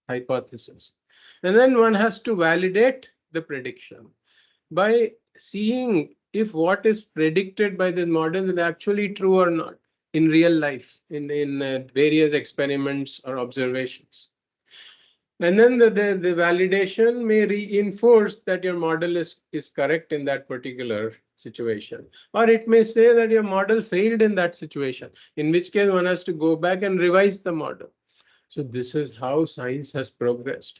hypothesis. And then one has to validate the prediction by seeing if what is predicted by this model is actually true or not in real life, in various experiments or observations. And then the validation may reinforce that your model is correct in that particular situation. Or it may say that your model failed in that situation, in which case one has to go back and revise the model. So this is how science has progressed.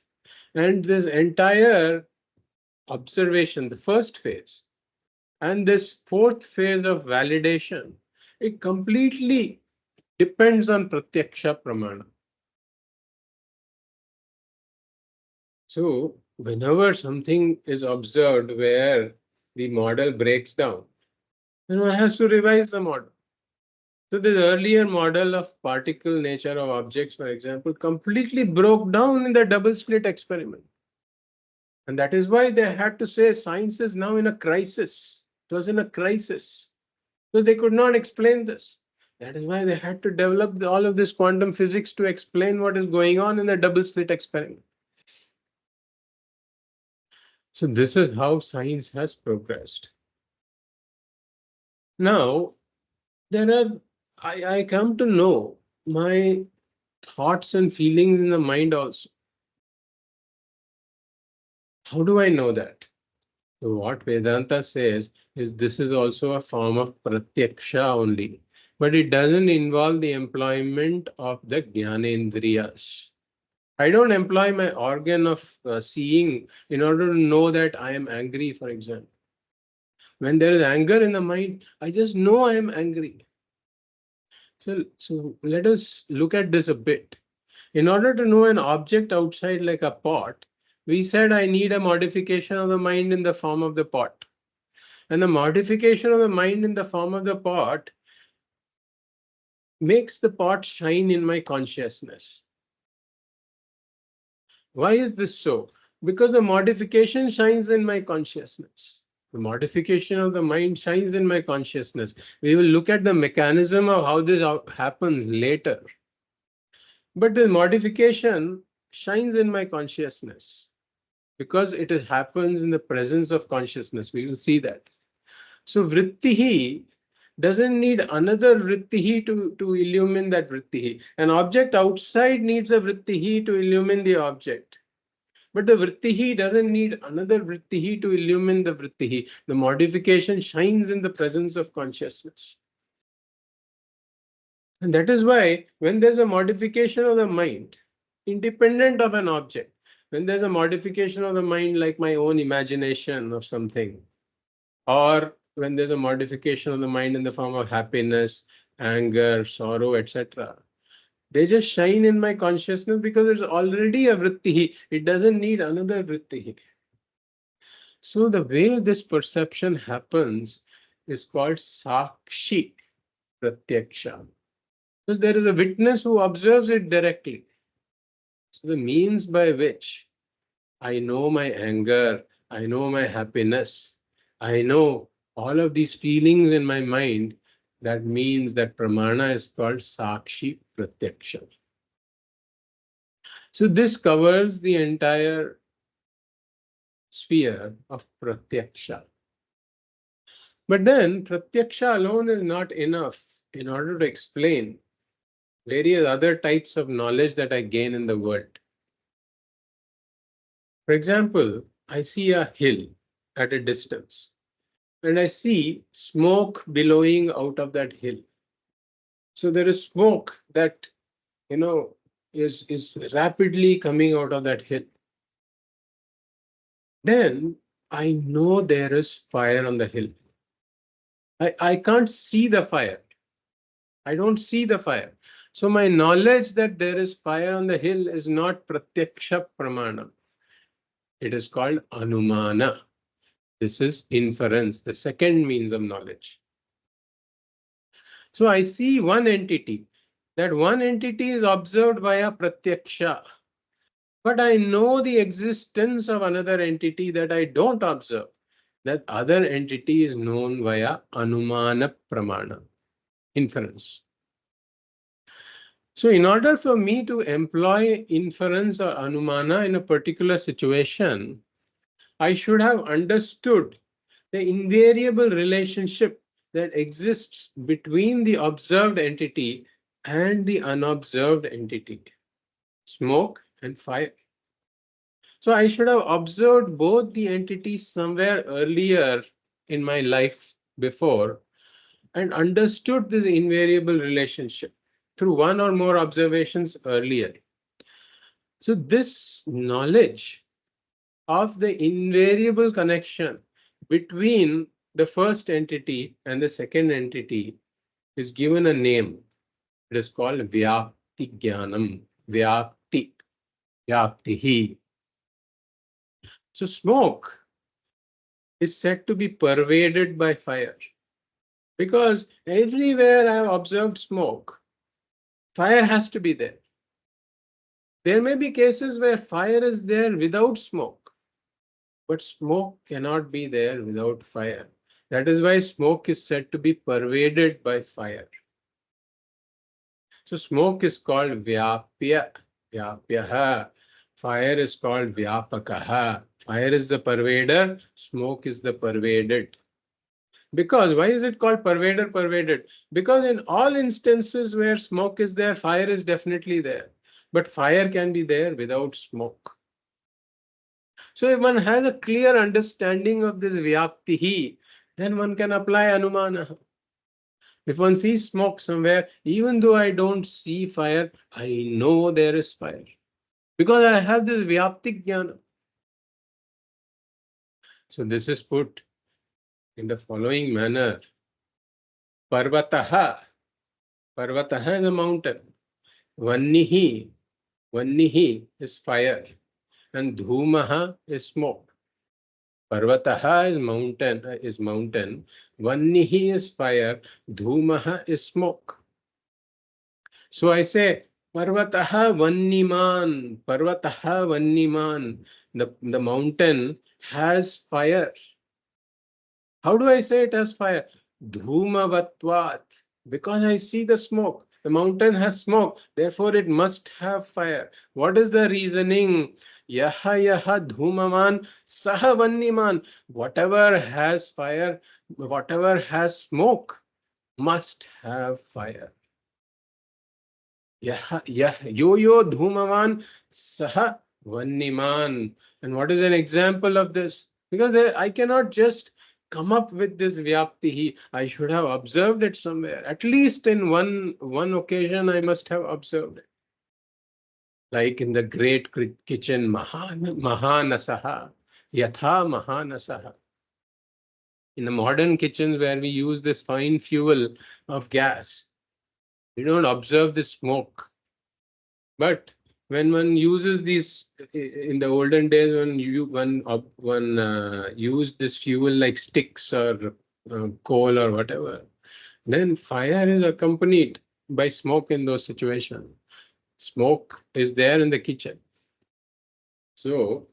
And this entire observation, the first phase, and this fourth phase of validation, it completely depends on pratyaksha pramana. So whenever something is observed where the model breaks down, then one has to revise the model. So the earlier model of particle nature of objects, for example, completely broke down in the double slit experiment. And that is why they had to say science is now in a crisis. It was in a crisis. Because they could not explain this. That is why they had to develop all of this quantum physics to explain what is going on in the double slit experiment. So this is how science has progressed. Now, I come to know my thoughts and feelings in the mind also. How do I know that? So what Vedanta says is this is also a form of pratyaksha only, but it doesn't involve the employment of the jnanendriyas. I don't employ my organ of seeing in order to know that I am angry, for example. When there is anger in the mind, I just know I am angry. So let us look at this a bit. In order to know an object outside like a pot, we said I need a modification of the mind in the form of the pot. And the modification of the mind in the form of the pot makes the pot shine in my consciousness. Why is this so? Because the modification shines in my consciousness. The modification of the mind shines in my consciousness. We will look at the mechanism of how this happens later. But the modification shines in my consciousness because it happens in the presence of consciousness. We will see that. So vrittihi doesn't need another vrittihi to illumine that vrittihi. An object outside needs a vrittihi to illumine the object. But the vrittihi doesn't need another vrittihi to illumine the vrittihi. The modification shines in the presence of consciousness. And that is why when there's a modification of the mind, independent of an object, when there's a modification of the mind like my own imagination of something, or when there's a modification of the mind in the form of happiness, anger, sorrow, etc., they just shine in my consciousness because there's already a vrittihi. It doesn't need another vrittihi. So the way this perception happens is called sakshi pratyaksha. Because there is a witness who observes it directly. So the means by which I know my anger, I know my happiness, I know all of these feelings in my mind, that means that pramana is called sakshi pratyaksha. So this covers the entire sphere of pratyaksha. But then pratyaksha alone is not enough in order to explain various other types of knowledge that I gain in the world. For example, I see a hill at a distance and I see smoke billowing out of that hill. So there is smoke that, is rapidly coming out of that hill. Then I know there is fire on the hill. I can't see the fire. I don't see the fire. So my knowledge that there is fire on the hill is not pratyaksha pramana. It is called anumana. This is inference, the second means of knowledge. So I see one entity. That one entity is observed via pratyaksha. But I know the existence of another entity that I don't observe. That other entity is known via anumana pramana, inference. So in order for me to employ inference or anumana in a particular situation, I should have understood the invariable relationship that exists between the observed entity and the unobserved entity, smoke and fire. So I should have observed both the entities somewhere earlier in my life before and understood this invariable relationship through one or more observations earlier. So this knowledge of the invariable connection between the first entity and the second entity is given a name. It is called Vyapti Jnanam. Vyapti. Vyaptihi. So smoke is said to be pervaded by fire. Because everywhere I have observed smoke, fire has to be there. There may be cases where fire is there without smoke, but smoke cannot be there without fire. That is why smoke is said to be pervaded by fire. So smoke is called vyapya. Vyapyaha. Fire is called vyapakaha. Fire is the pervader, smoke is the pervaded. Because why is it called pervaded? Because in all instances where smoke is there, fire is definitely there. But fire can be there without smoke. So if one has a clear understanding of this vyaptihi, then one can apply anumana. If one sees smoke somewhere, even though I don't see fire, I know there is fire. Because I have this vyaptik jnana. So this is put in the following manner. Parvataha. Parvataha is a mountain. Vannihi. Vannihi is fire. And dhumaha is smoke. Parvataha is mountain. Vannihi is fire. Dhumaha is smoke. So I say, Parvataha Vanniman. Parvataha Vanniman. The mountain has fire. How do I say it has fire? Dhumavatvat. Because I see the smoke. The mountain has smoke. Therefore, it must have fire. What is the reasoning? Yaha dhumaman saha vanniman. Whatever has fire, whatever has smoke, must have fire. Yo dhumaman saha vanniman. And what is an example of this? Because I cannot just come up with this vyaptihi. I should have observed it somewhere. At least in one occasion, I must have observed it. Like in the great kitchen, mahanasaha, yatha mahanasaha. In the modern kitchens where we use this fine fuel of gas, we don't observe the smoke. But when one uses these, in the olden days, when one used this fuel like sticks or coal or whatever, then fire is accompanied by smoke in those situations. Smoke is there in the kitchen. So,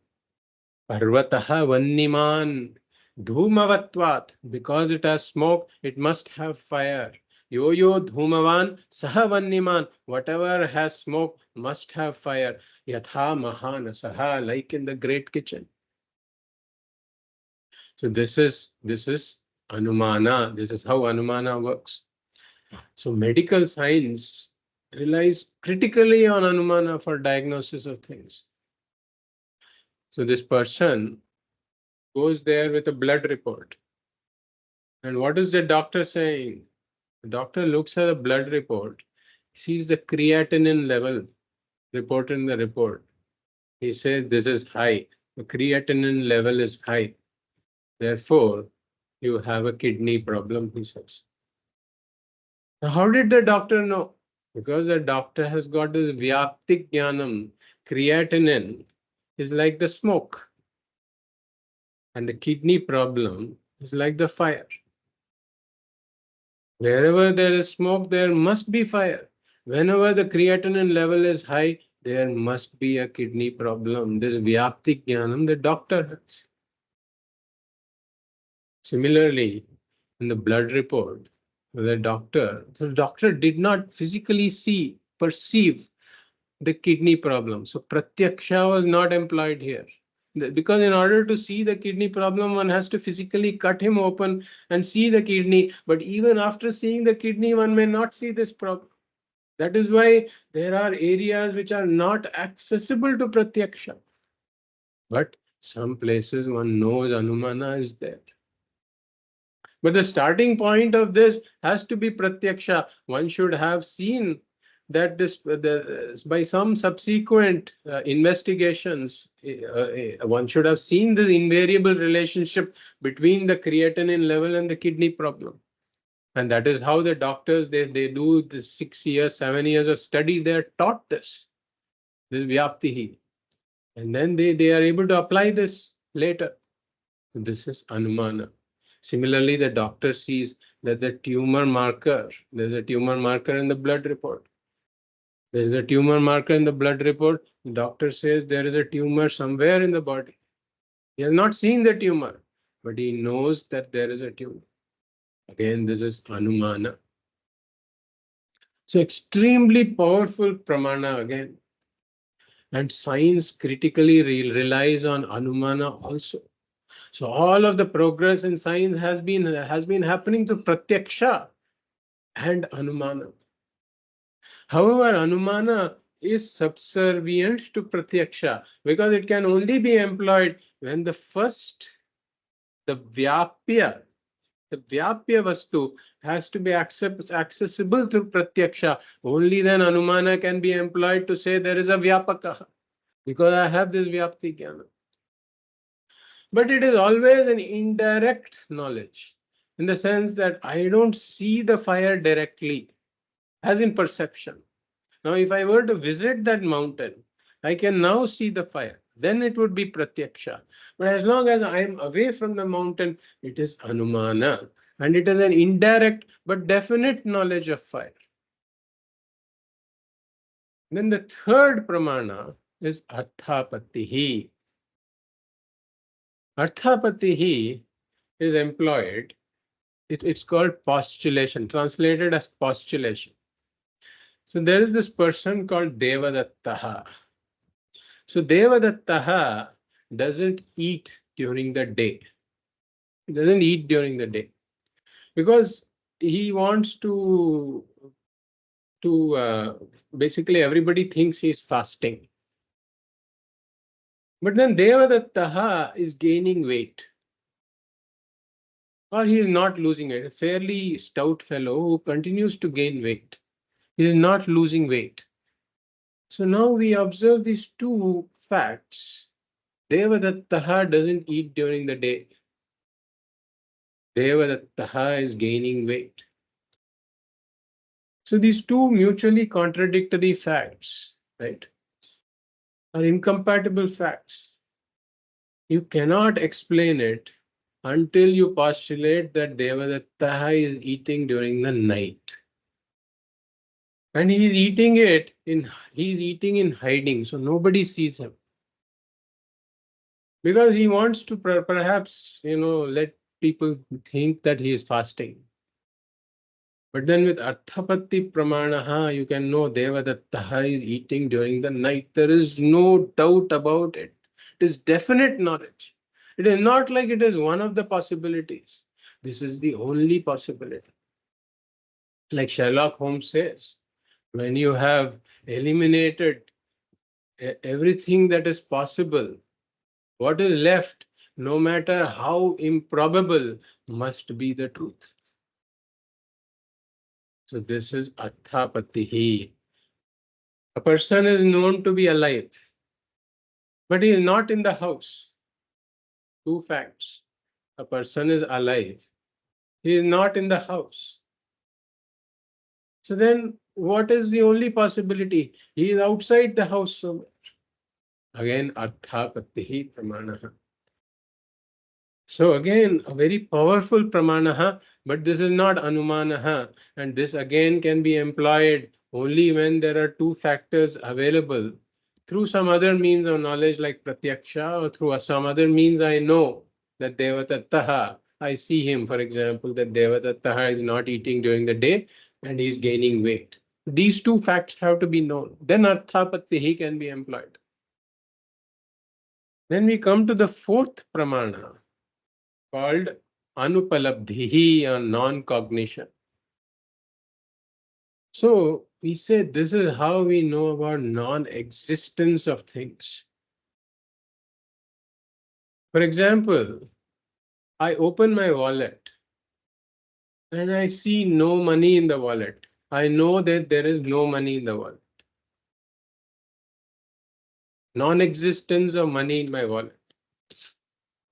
parvataha vanniman dhumavatvat, because it has smoke, it must have fire. Yo dhumavan saha vanniman, whatever has smoke must have fire. Yatha mahanasaha, like in the great kitchen. So this is anumana. This is how anumana works. So medical science relies critically on anumana for diagnosis of things. So this person goes there with a blood report. And what is the doctor saying? The doctor looks at the blood report, sees the creatinine level reported in the report. He says this is high. The creatinine level is high. Therefore, you have a kidney problem, he says. Now, how did the doctor know? Because the doctor has got this vyaptik jnanam. Creatinine is like the smoke. And the kidney problem is like the fire. Wherever there is smoke, there must be fire. Whenever the creatinine level is high, there must be a kidney problem. This vyaptik jnanam the doctor has. Similarly, in the blood report, the doctor did not physically perceive the kidney problem. So pratyaksha was not employed here. Because in order to see the kidney problem, one has to physically cut him open and see the kidney. But even after seeing the kidney, one may not see this problem. That is why there are areas which are not accessible to pratyaksha. But some places one knows anumana is there. But the starting point of this has to be pratyaksha. One should have seen that by some subsequent investigations, one should have seen the invariable relationship between the creatinine level and the kidney problem. And that is how the doctors, they do the 6 years, 7 years of study, they're taught this vyaptihi. And then they are able to apply this later. This is anumana. Similarly, the doctor sees that there's a tumor marker in the blood report. There is a tumor marker in the blood report. The doctor says there is a tumor somewhere in the body. He has not seen the tumor, but he knows that there is a tune. Again, this is Anumana. So extremely powerful pramana again. And science critically relies on Anumana also. So all of the progress in science has been happening to Pratyaksha and Anumana. However, Anumana is subservient to Pratyaksha because it can only be employed when the Vyapya Vastu has to be accessible through Pratyaksha. Only then Anumana can be employed to say there is a Vyapaka because I have this Vyapti Jnana. But it is always an indirect knowledge in the sense that I don't see the fire directly, as in perception. Now, if I were to visit that mountain, I can now see the fire. Then it would be Pratyaksha. But as long as I am away from the mountain, it is Anumana. And it is an indirect but definite knowledge of fire. Then the third pramana is Arthapattihi. Arthapattihi is employed. It's called postulation, translated as postulation. So there is this person called Devadattaha. So Devadattaha doesn't eat during the day. He doesn't eat during the day because he wants to basically everybody thinks he's fasting. But then Devadattaha is gaining weight. Or he is not losing it. A fairly stout fellow who continues to gain weight. He is not losing weight. So now we observe these two facts. Devadattaha doesn't eat during the day. Devadattaha is gaining weight. So these two mutually contradictory facts, right, are incompatible facts. You cannot explain it until you postulate that Devadattaha is eating during the night. And he's eating in hiding, so nobody sees him. Because he wants to perhaps, let people think that he is fasting. But then with Arthapatti Pramanaha, you can know Devadattaha is eating during the night. There is no doubt about it. It is definite knowledge. It is not like it is one of the possibilities. This is the only possibility. Like Sherlock Holmes says, when you have eliminated everything that is possible, what is left, no matter how improbable, must be the truth. So this is Arthapattihi. A person is known to be alive, but he is not in the house. Two facts. A person is alive. He is not in the house. So then what is the only possibility? He is outside the house somewhere. Again, Arthapattihi Pramanaha. So again, a very powerful Pramanaha, but this is not Anumanaha. And this again can be employed only when there are two factors available. Through some other means of knowledge like Pratyaksha, or through some other means I know that Devadattaha, I see him, for example, that Devadattaha is not eating during the day and he's gaining weight. These two facts have to be known. Then Arthapattihi can be employed. Then we come to the fourth Pramana, called Anupalabdhihi, or non-cognition. So we say this is how we know about non-existence of things. For example, I open my wallet and I see no money in the wallet. I know that there is no money in the wallet. Non-existence of money in my wallet.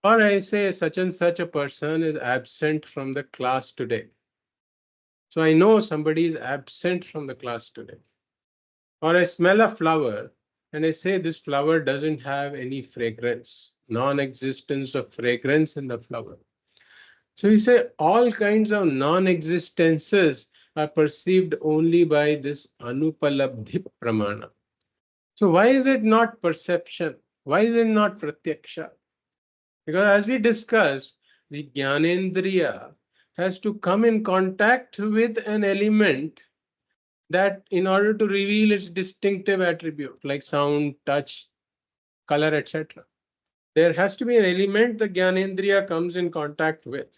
Or I say such and such a person is absent from the class today. So I know somebody is absent from the class today. Or I smell a flower and I say this flower doesn't have any fragrance, non-existence of fragrance in the flower. So we say all kinds of non-existences are perceived only by this Anupalabdhi Pramana. So why is it not perception? Why is it not Pratyaksha? Because as we discussed, the Jnanendriya has to come in contact with an element that in order to reveal its distinctive attribute like sound, touch, color, etc. There has to be an element the Jnanendriya comes in contact with.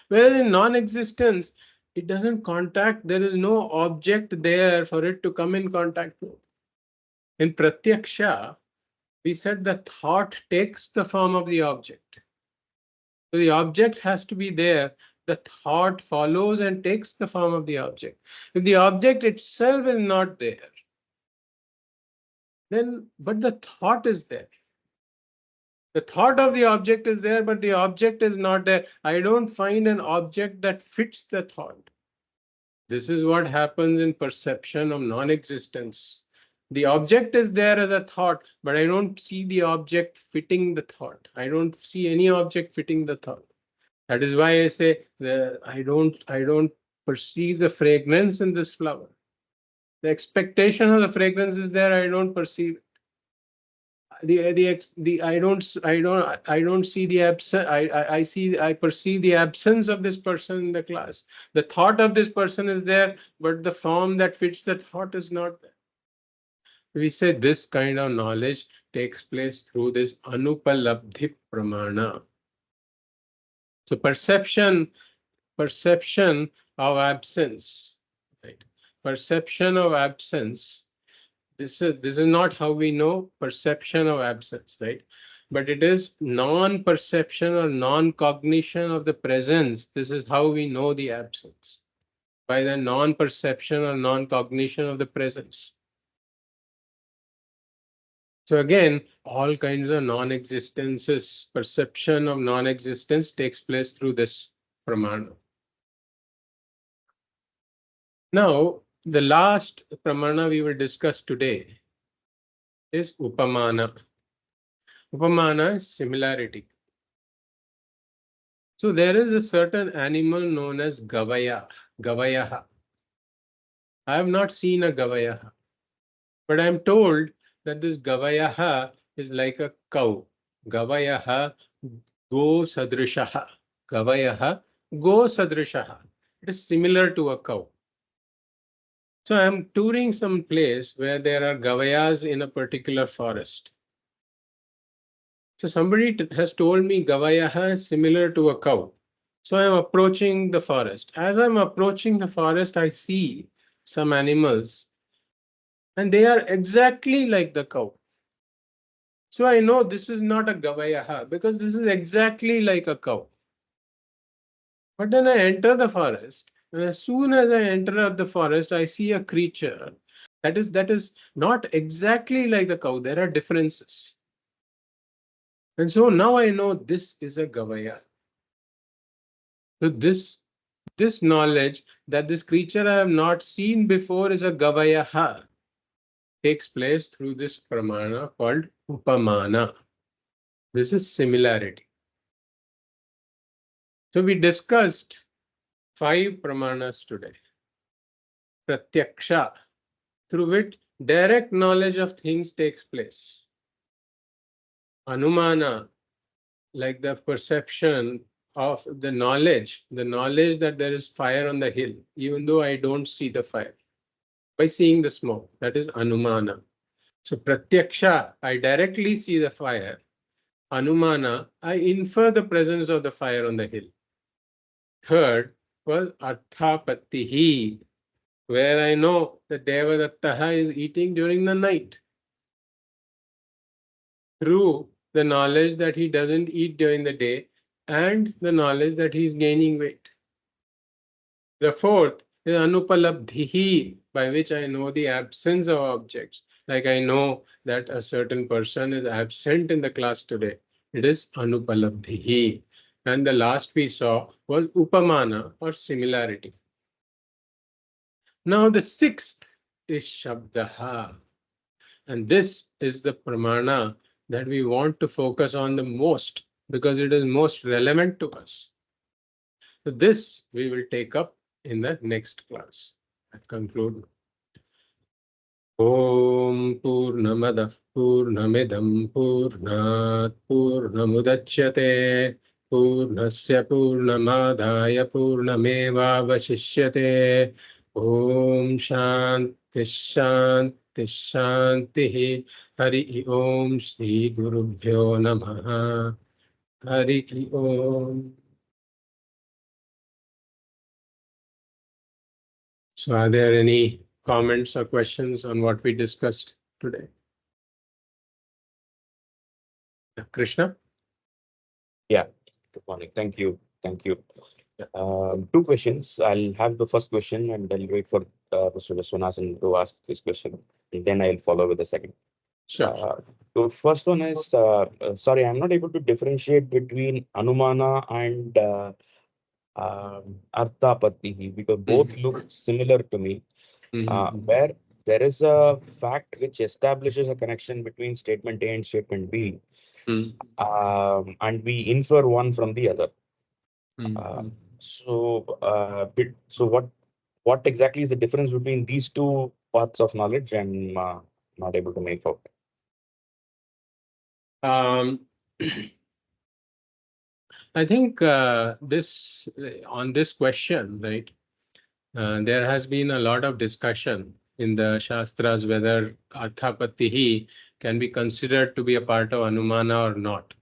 Whereas in non-existence, it doesn't contact, there is no object there for it to come in contact with. In Pratyaksha, we said the thought takes the form of the object. So the object has to be there. The thought follows and takes the form of the object. If the object itself is not there, then, but the thought is there. The thought of the object is there, but the object is not there. I don't find an object that fits the thought. This is what happens in perception of non-existence. The object is there as a thought, but I don't see the object fitting the thought. I don't see any object fitting the thought. That is why I say I don't perceive the fragrance in this flower. The expectation of the fragrance is there. I don't perceive it. I don't see the absence. I perceive the absence of this person in the class. The thought of this person is there, but the form that fits the thought is not there. We say this kind of knowledge takes place through this anupalabdhi pramana. So perception of absence, right? Perception of absence. This is not how we know perception of absence, right? But it is non-perception or non-cognition of the presence. This is how we know the absence, by the non-perception or non-cognition of the presence. So again, all kinds of non-existences, perception of non-existence takes place through this pramana. Now, the last pramana we will discuss today is upamana. Upamana is similarity. So there is a certain animal known as Gavayaha. I have not seen a Gavayaha, but I am told that this Gavayaha is like a cow. Gavayaha go sadrishaha. Gavayaha go sadrishaha. It is similar to a cow. So I am touring some place where there are Gavayas in a particular forest. So somebody has told me Gavayaha is similar to a cow. So I am approaching the forest. As I'm approaching the forest, I see some animals and they are exactly like the cow. So I know this is not a Gavayaha because this is exactly like a cow. But then I enter the forest, and as soon as I enter the forest, I see a creature that is not exactly like the cow. There are differences. And so now I know this is a Gavaya. So this knowledge that this creature I have not seen before is a Gavayaha takes place through this pramana called Upamana. This is similarity. So we discussed 5 pramanas today. Pratyaksha, through which direct knowledge of things takes place. Anumana, like the perception of the knowledge that there is fire on the hill, even though I don't see the fire. By seeing the smoke, that is Anumana. So Pratyaksha, I directly see the fire. Anumana, I infer the presence of the fire on the hill. Third was Arthapattihi, where I know that Devadattaha is eating during the night. Through the knowledge that he doesn't eat during the day and the knowledge that he is gaining weight. The fourth is Anupalabdhihi, by which I know the absence of objects. Like I know that a certain person is absent in the class today. It is Anupalabdhihi. And the last we saw was Upamana, or similarity. Now the sixth is Shabdaha. And this is the pramana that we want to focus on the most because it is most relevant to us. So this we will take up in the next class. I conclude. Om Purnamadah Purnamidam Purnat Purnamudachyate Purnasya Purnamadhaya Purnamevavashishyate. Om Shanti Shanti Shanti. Hari Om Shri Gurubhyo Namaha. Hari Om. So are there any comments or questions on what we discussed today? Krishna? Yeah, good morning. Thank you. Thank you. Two questions. I'll have the first question and I'll wait for Mr. Viswanathan to ask his question. And then I'll follow with the second. Sure. The first one is, sorry, I'm not able to differentiate between Anumana and Arthapatihi because both look similar to me. Where there is a fact which establishes a connection between statement A and statement B, and we infer one from the other. So what exactly is the difference between these two paths of knowledge? I'm not able to make out. I think on this question, right? There has been a lot of discussion in the Shastras whether Arthapatihi can be considered to be a part of Anumana or not.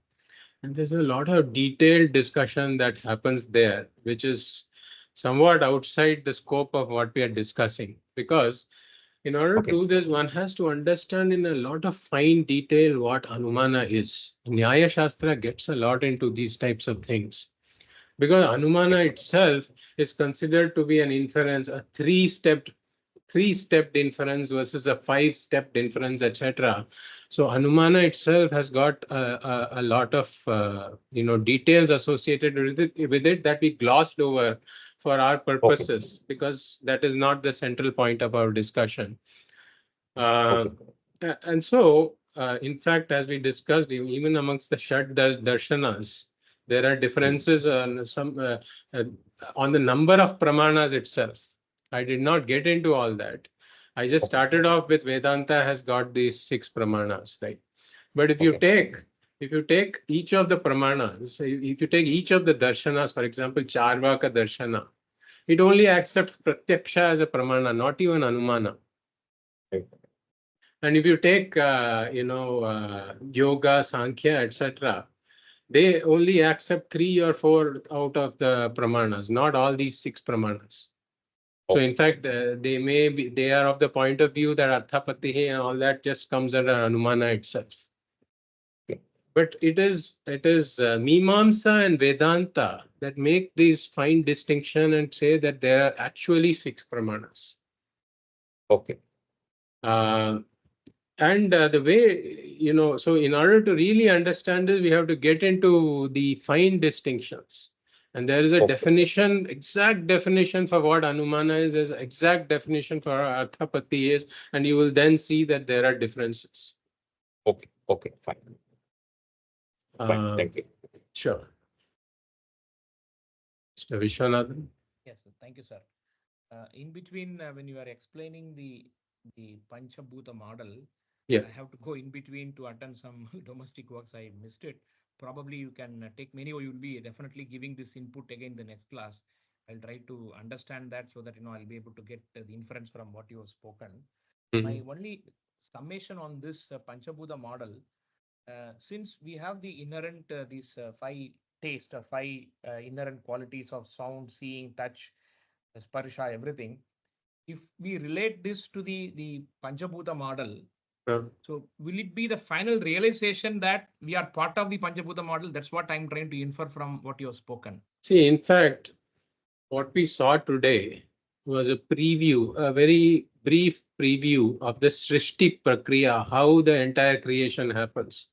And there's a lot of detailed discussion that happens there, which is somewhat outside the scope of what we are discussing. Because in order to do this, one has to understand in a lot of fine detail what Anumana is. Nyaya Shastra gets a lot into these types of things. Because Anumana itself is considered to be an inference, a three-stepped inference versus a five-stepped inference, etc. So Anumana itself has got a lot of details associated with it that we glossed over for our purposes, because that is not the central point of our discussion. And so, in fact, as we discussed, even amongst the Shad Darshanas, there are differences on on the number of pramanas itself. I did not get into all that. I just started off with Vedanta has got these 6 pramanas, right? But if you take each of the pramanas, if you take each of the darshanas, for example, Charvaka Darshana, it only accepts Pratyaksha as a pramana, not even Anumana. And if you take, Yoga, Sankhya, etc., they only accept 3 or 4 out of the pramanas, not all these 6 pramanas. So in fact, they are of the point of view that Arthapatihi and all that just comes under Anumana itself. But it is Mimamsa and Vedanta that make these fine distinction and say that there are actually 6 pramanas. And the way, so in order to really understand this, we have to get into the fine distinctions. And there is a definition, exact definition for what Anumana is, there's an exact definition for what Arthapati is, and you will then see that there are differences. Okay, fine. Thank you. Sure. Mr. Vishwanathan? Yes, thank you, sir. In between, when you are explaining the Panchabhuta model, yeah, I have to go in between to attend some domestic works. I missed it. Probably you can take many, or you'll be definitely giving this input again the next class. I'll try to understand that so that I'll be able to get the inference from what you have spoken. My only summation on this Panchabhuta model, since we have the inherent these 5 taste or 5 inherent qualities of sound, seeing, touch, sparsha, everything. If we relate this to the Panchabhuta model, so will it be the final realization that we are part of the Panchabhuta model? That's what I'm trying to infer from what you have spoken. See, in fact, what we saw today was a preview, a very brief preview of the Srishti Prakriya, how the entire creation happens.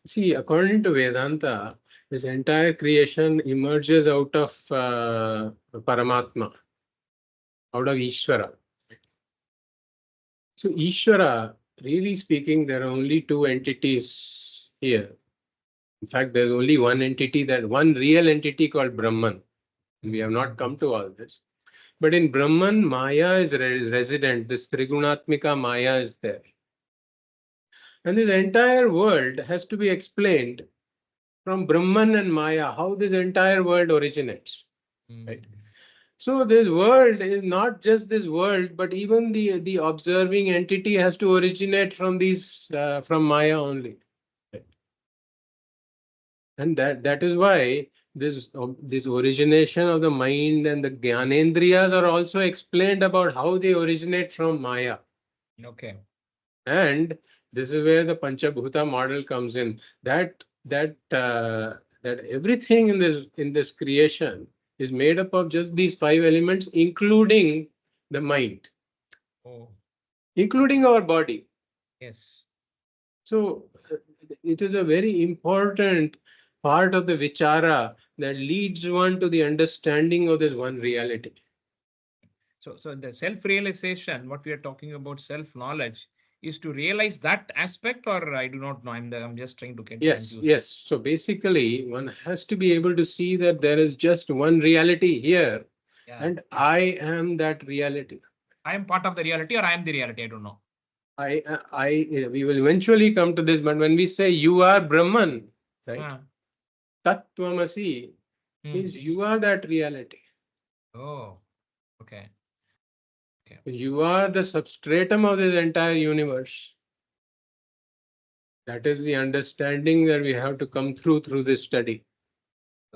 See, according to Vedanta, this entire creation emerges out of Paramatma, out of Ishvara. So Ishvara, really speaking, there are only 2 entities here. In fact, there's only one real entity called Brahman. We have not come to all this. But in Brahman, Maya is resident. This Trigunatmika Maya is there. And this entire world has to be explained from Brahman and Maya, how this entire world originates. Right. Mm. So this world is not just this world, but even the observing entity has to originate from these from Maya only. Right. And that is why this origination of the mind and the Jnanendriyas are also explained about how they originate from Maya. Okay. And this is where the Panchabhuta model comes in. That everything in this creation is made up of just these 5 elements, including the mind, Oh, including our body. yes. So it is a very important part of the vichara that leads one to the understanding of this one reality. So the self-realization, what we are talking about, self-knowledge, is to realize that aspect, or I do not know. I'm just trying to get Yes, confused. yes. So basically, one has to be able to see that there is just one reality here, Yeah. and I am that reality. I am part of the reality, or I am the reality. I don't know. We will eventually come to this, but when we say you are Brahman, right? Ah. Tattvamasi means you are that reality. Oh, okay. You are the substratum of this entire universe. That is the understanding that we have to come through this study.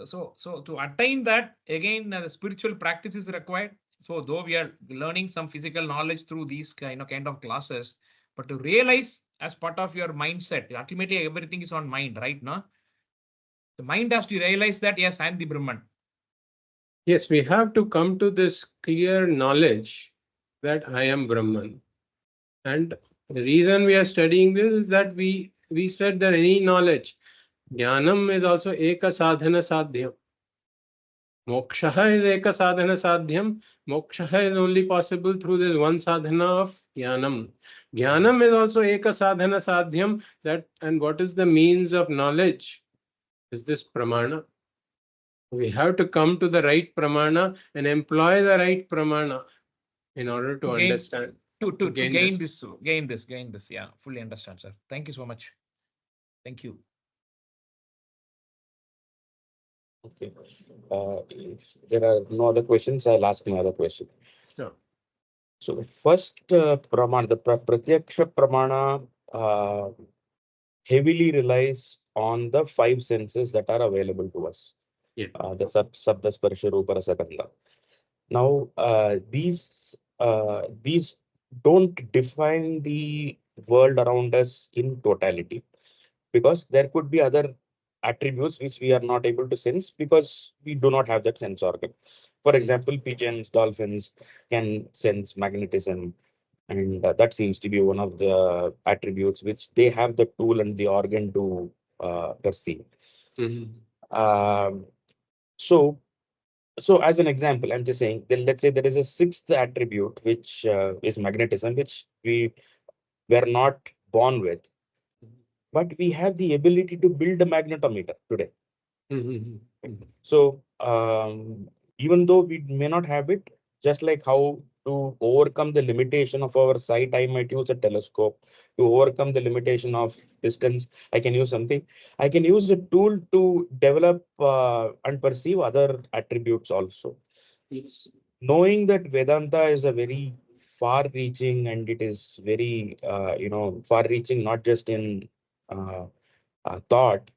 So to attain that, again, the spiritual practice is required. So though we are learning some physical knowledge through these kind of classes, but to realize as part of your mindset, ultimately everything is on mind, right? No, the mind has to realize that yes, I am the Brahman. Yes, we have to come to this clear knowledge that I am Brahman. And the reason we are studying this is that we said that any knowledge, Jnanam is also eka sadhana sadhyam. Moksha is eka sadhana sadhyam. Moksha is only possible through this one sadhana of Jnanam. Jnanam is also eka sadhana sadhyam. And what is the means of knowledge? Is this pramana? We have to come to the right pramana and employ the right pramana in order to gain understand. to gain gain this. Yeah, fully understand, sir. Thank you so much. Thank you. Okay. If there are no other questions, I'll ask another question. Sure. So first pramana, the pratyaksha pramana heavily relies on the 5 senses that are available to us. Yeah. The sabda, sparsha, rupa, rasa, gandha. Now, these don't define the world around us in totality, because there could be other attributes which we are not able to sense because we do not have that sense organ. For example, pigeons, dolphins can sense magnetism, and that seems to be one of the attributes which they have the tool and the organ to perceive. Um, so as an example, I'm just saying that let's say there is a 6th attribute which is magnetism, which we were not born with, but we have the ability to build a magnetometer today. So even though we may not have it, just like how to overcome the limitation of our sight, I might use a telescope. To overcome the limitation of distance, I can use something. I can use a tool to develop and perceive other attributes also. Yes. Knowing that Vedanta is a very far-reaching, and it is very far-reaching, not just in thought.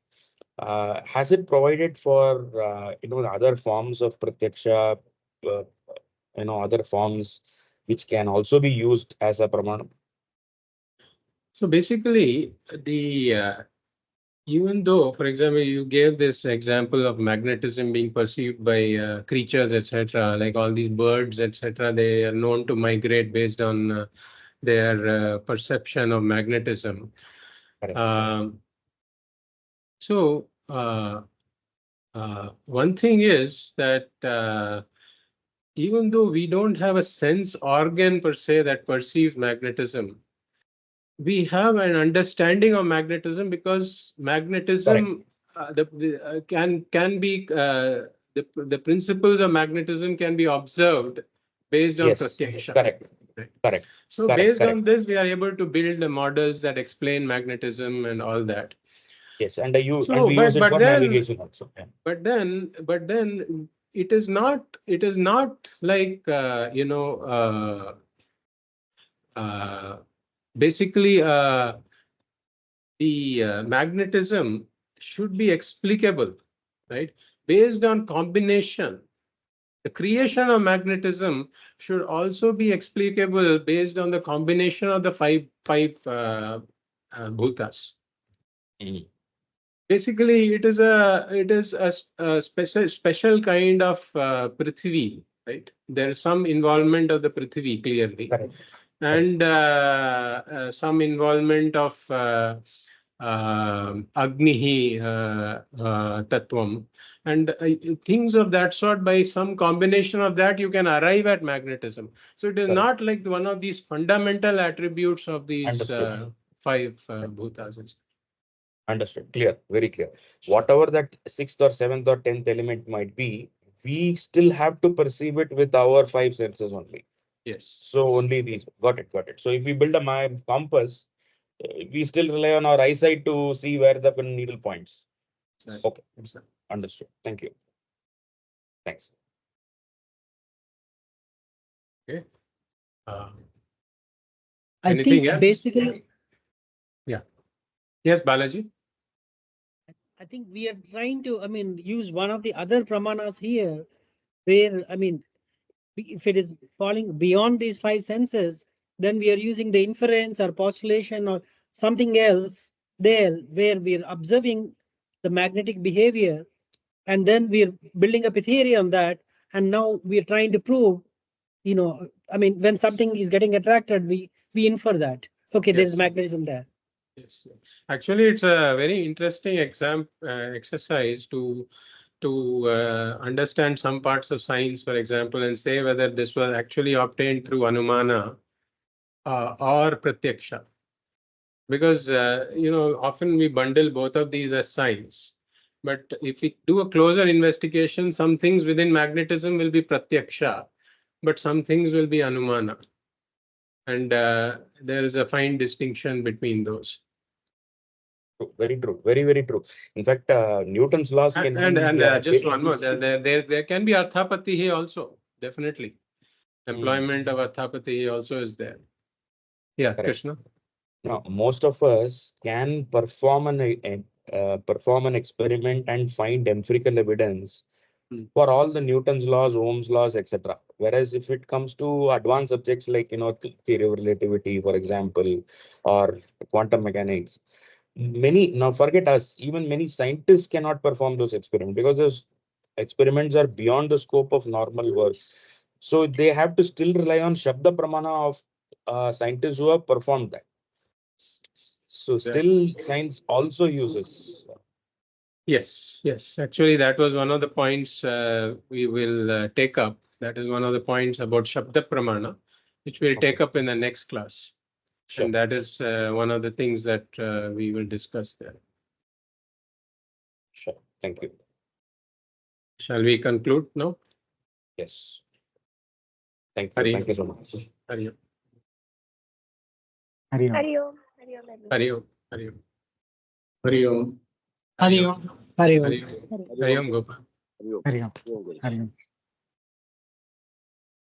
Has it provided for other forms of pratyaksha, other forms which can also be used as a pramana? So basically, even though, for example, you gave this example of magnetism being perceived by creatures, etc., like all these birds, etc., they are known to migrate based on their perception of magnetism. Correct. So one thing is that even though we don't have a sense organ per se that perceives magnetism, we have an understanding of magnetism, because magnetism can be the principles of magnetism can be observed based on Yes, pratyaksha. correct. Right. Correct. So Correct, based correct. on this, we are able to build the models that explain magnetism and all that. Yes, and we use but it for then, navigation also. Yeah. but then it is not like basically the magnetism should be explicable, right? Based on combination. The creation of magnetism should also be explicable based on the combination of the five bhutas. Mhm. Basically, it is a special kind of prithvi, right? There is some involvement of the prithvi clearly, Correct. and some involvement of agnihi tattvam, and things of that sort. By some combination of that, you can arrive at magnetism. So it is Correct. not like one of these fundamental attributes of these Understood. five bhutas. Understood. Clear. Very clear. Whatever that 6th or 7th or 10th element might be, we still have to perceive it with our 5 senses only. Yes. So only these. Got it. Got it. So if we build a compass, we still rely on our eyesight to see where the needle points. Exactly. Okay. Understood. Thank you. Thanks. Okay. I Anything think else? basically, Yeah. Yes, Balaji. I think we are trying to, use one of the other pramanas here, where, if it is falling beyond these 5 senses, then we are using the inference or postulation or something else there, where we are observing the magnetic behavior, and then we are building up a theory on that, and now we are trying to prove, when something is getting attracted, we infer that, okay, there is Yes. magnetism there. Yes. Actually, it's a very interesting exercise to understand some parts of science, for example, and say whether this was actually obtained through anumana or pratyaksha. Because often we bundle both of these as science. But if we do a closer investigation, some things within magnetism will be pratyaksha, but some things will be anumana. And there is a fine distinction between those. Very true. Very, very true. In fact, Newton's laws can And be just very one more, useful. there can be arthapati here also, definitely. Employment of arthapati also is there. Yeah, Correct. Krishna. Now, most of us can perform an experiment and find empirical evidence for all the Newton's laws, Ohm's laws, etc. Whereas if it comes to advanced subjects like theory of relativity, for example, or quantum mechanics, now forget us, even many scientists cannot perform those experiments because those experiments are beyond the scope of normal work. So they have to still rely on Shabda Pramana of scientists who have performed that. So still science also uses. Yes, yes. Actually, that was one of the points we will take up. That is one of the points about Shabda Pramana, which we'll take up in the next class. Sure. And that is one of the things that we will discuss there. Sure. Thank you. Shall we conclude now? Yes. Thank you. Thank you so much. Hari Om. Hari Om. Hari Om. Hari Om, everyone. Hari Om. Hari Om. Hari Om. Hari Om. Hari Om. Hari Om. Hari Om, Gopal. Hari Om. Hari Om.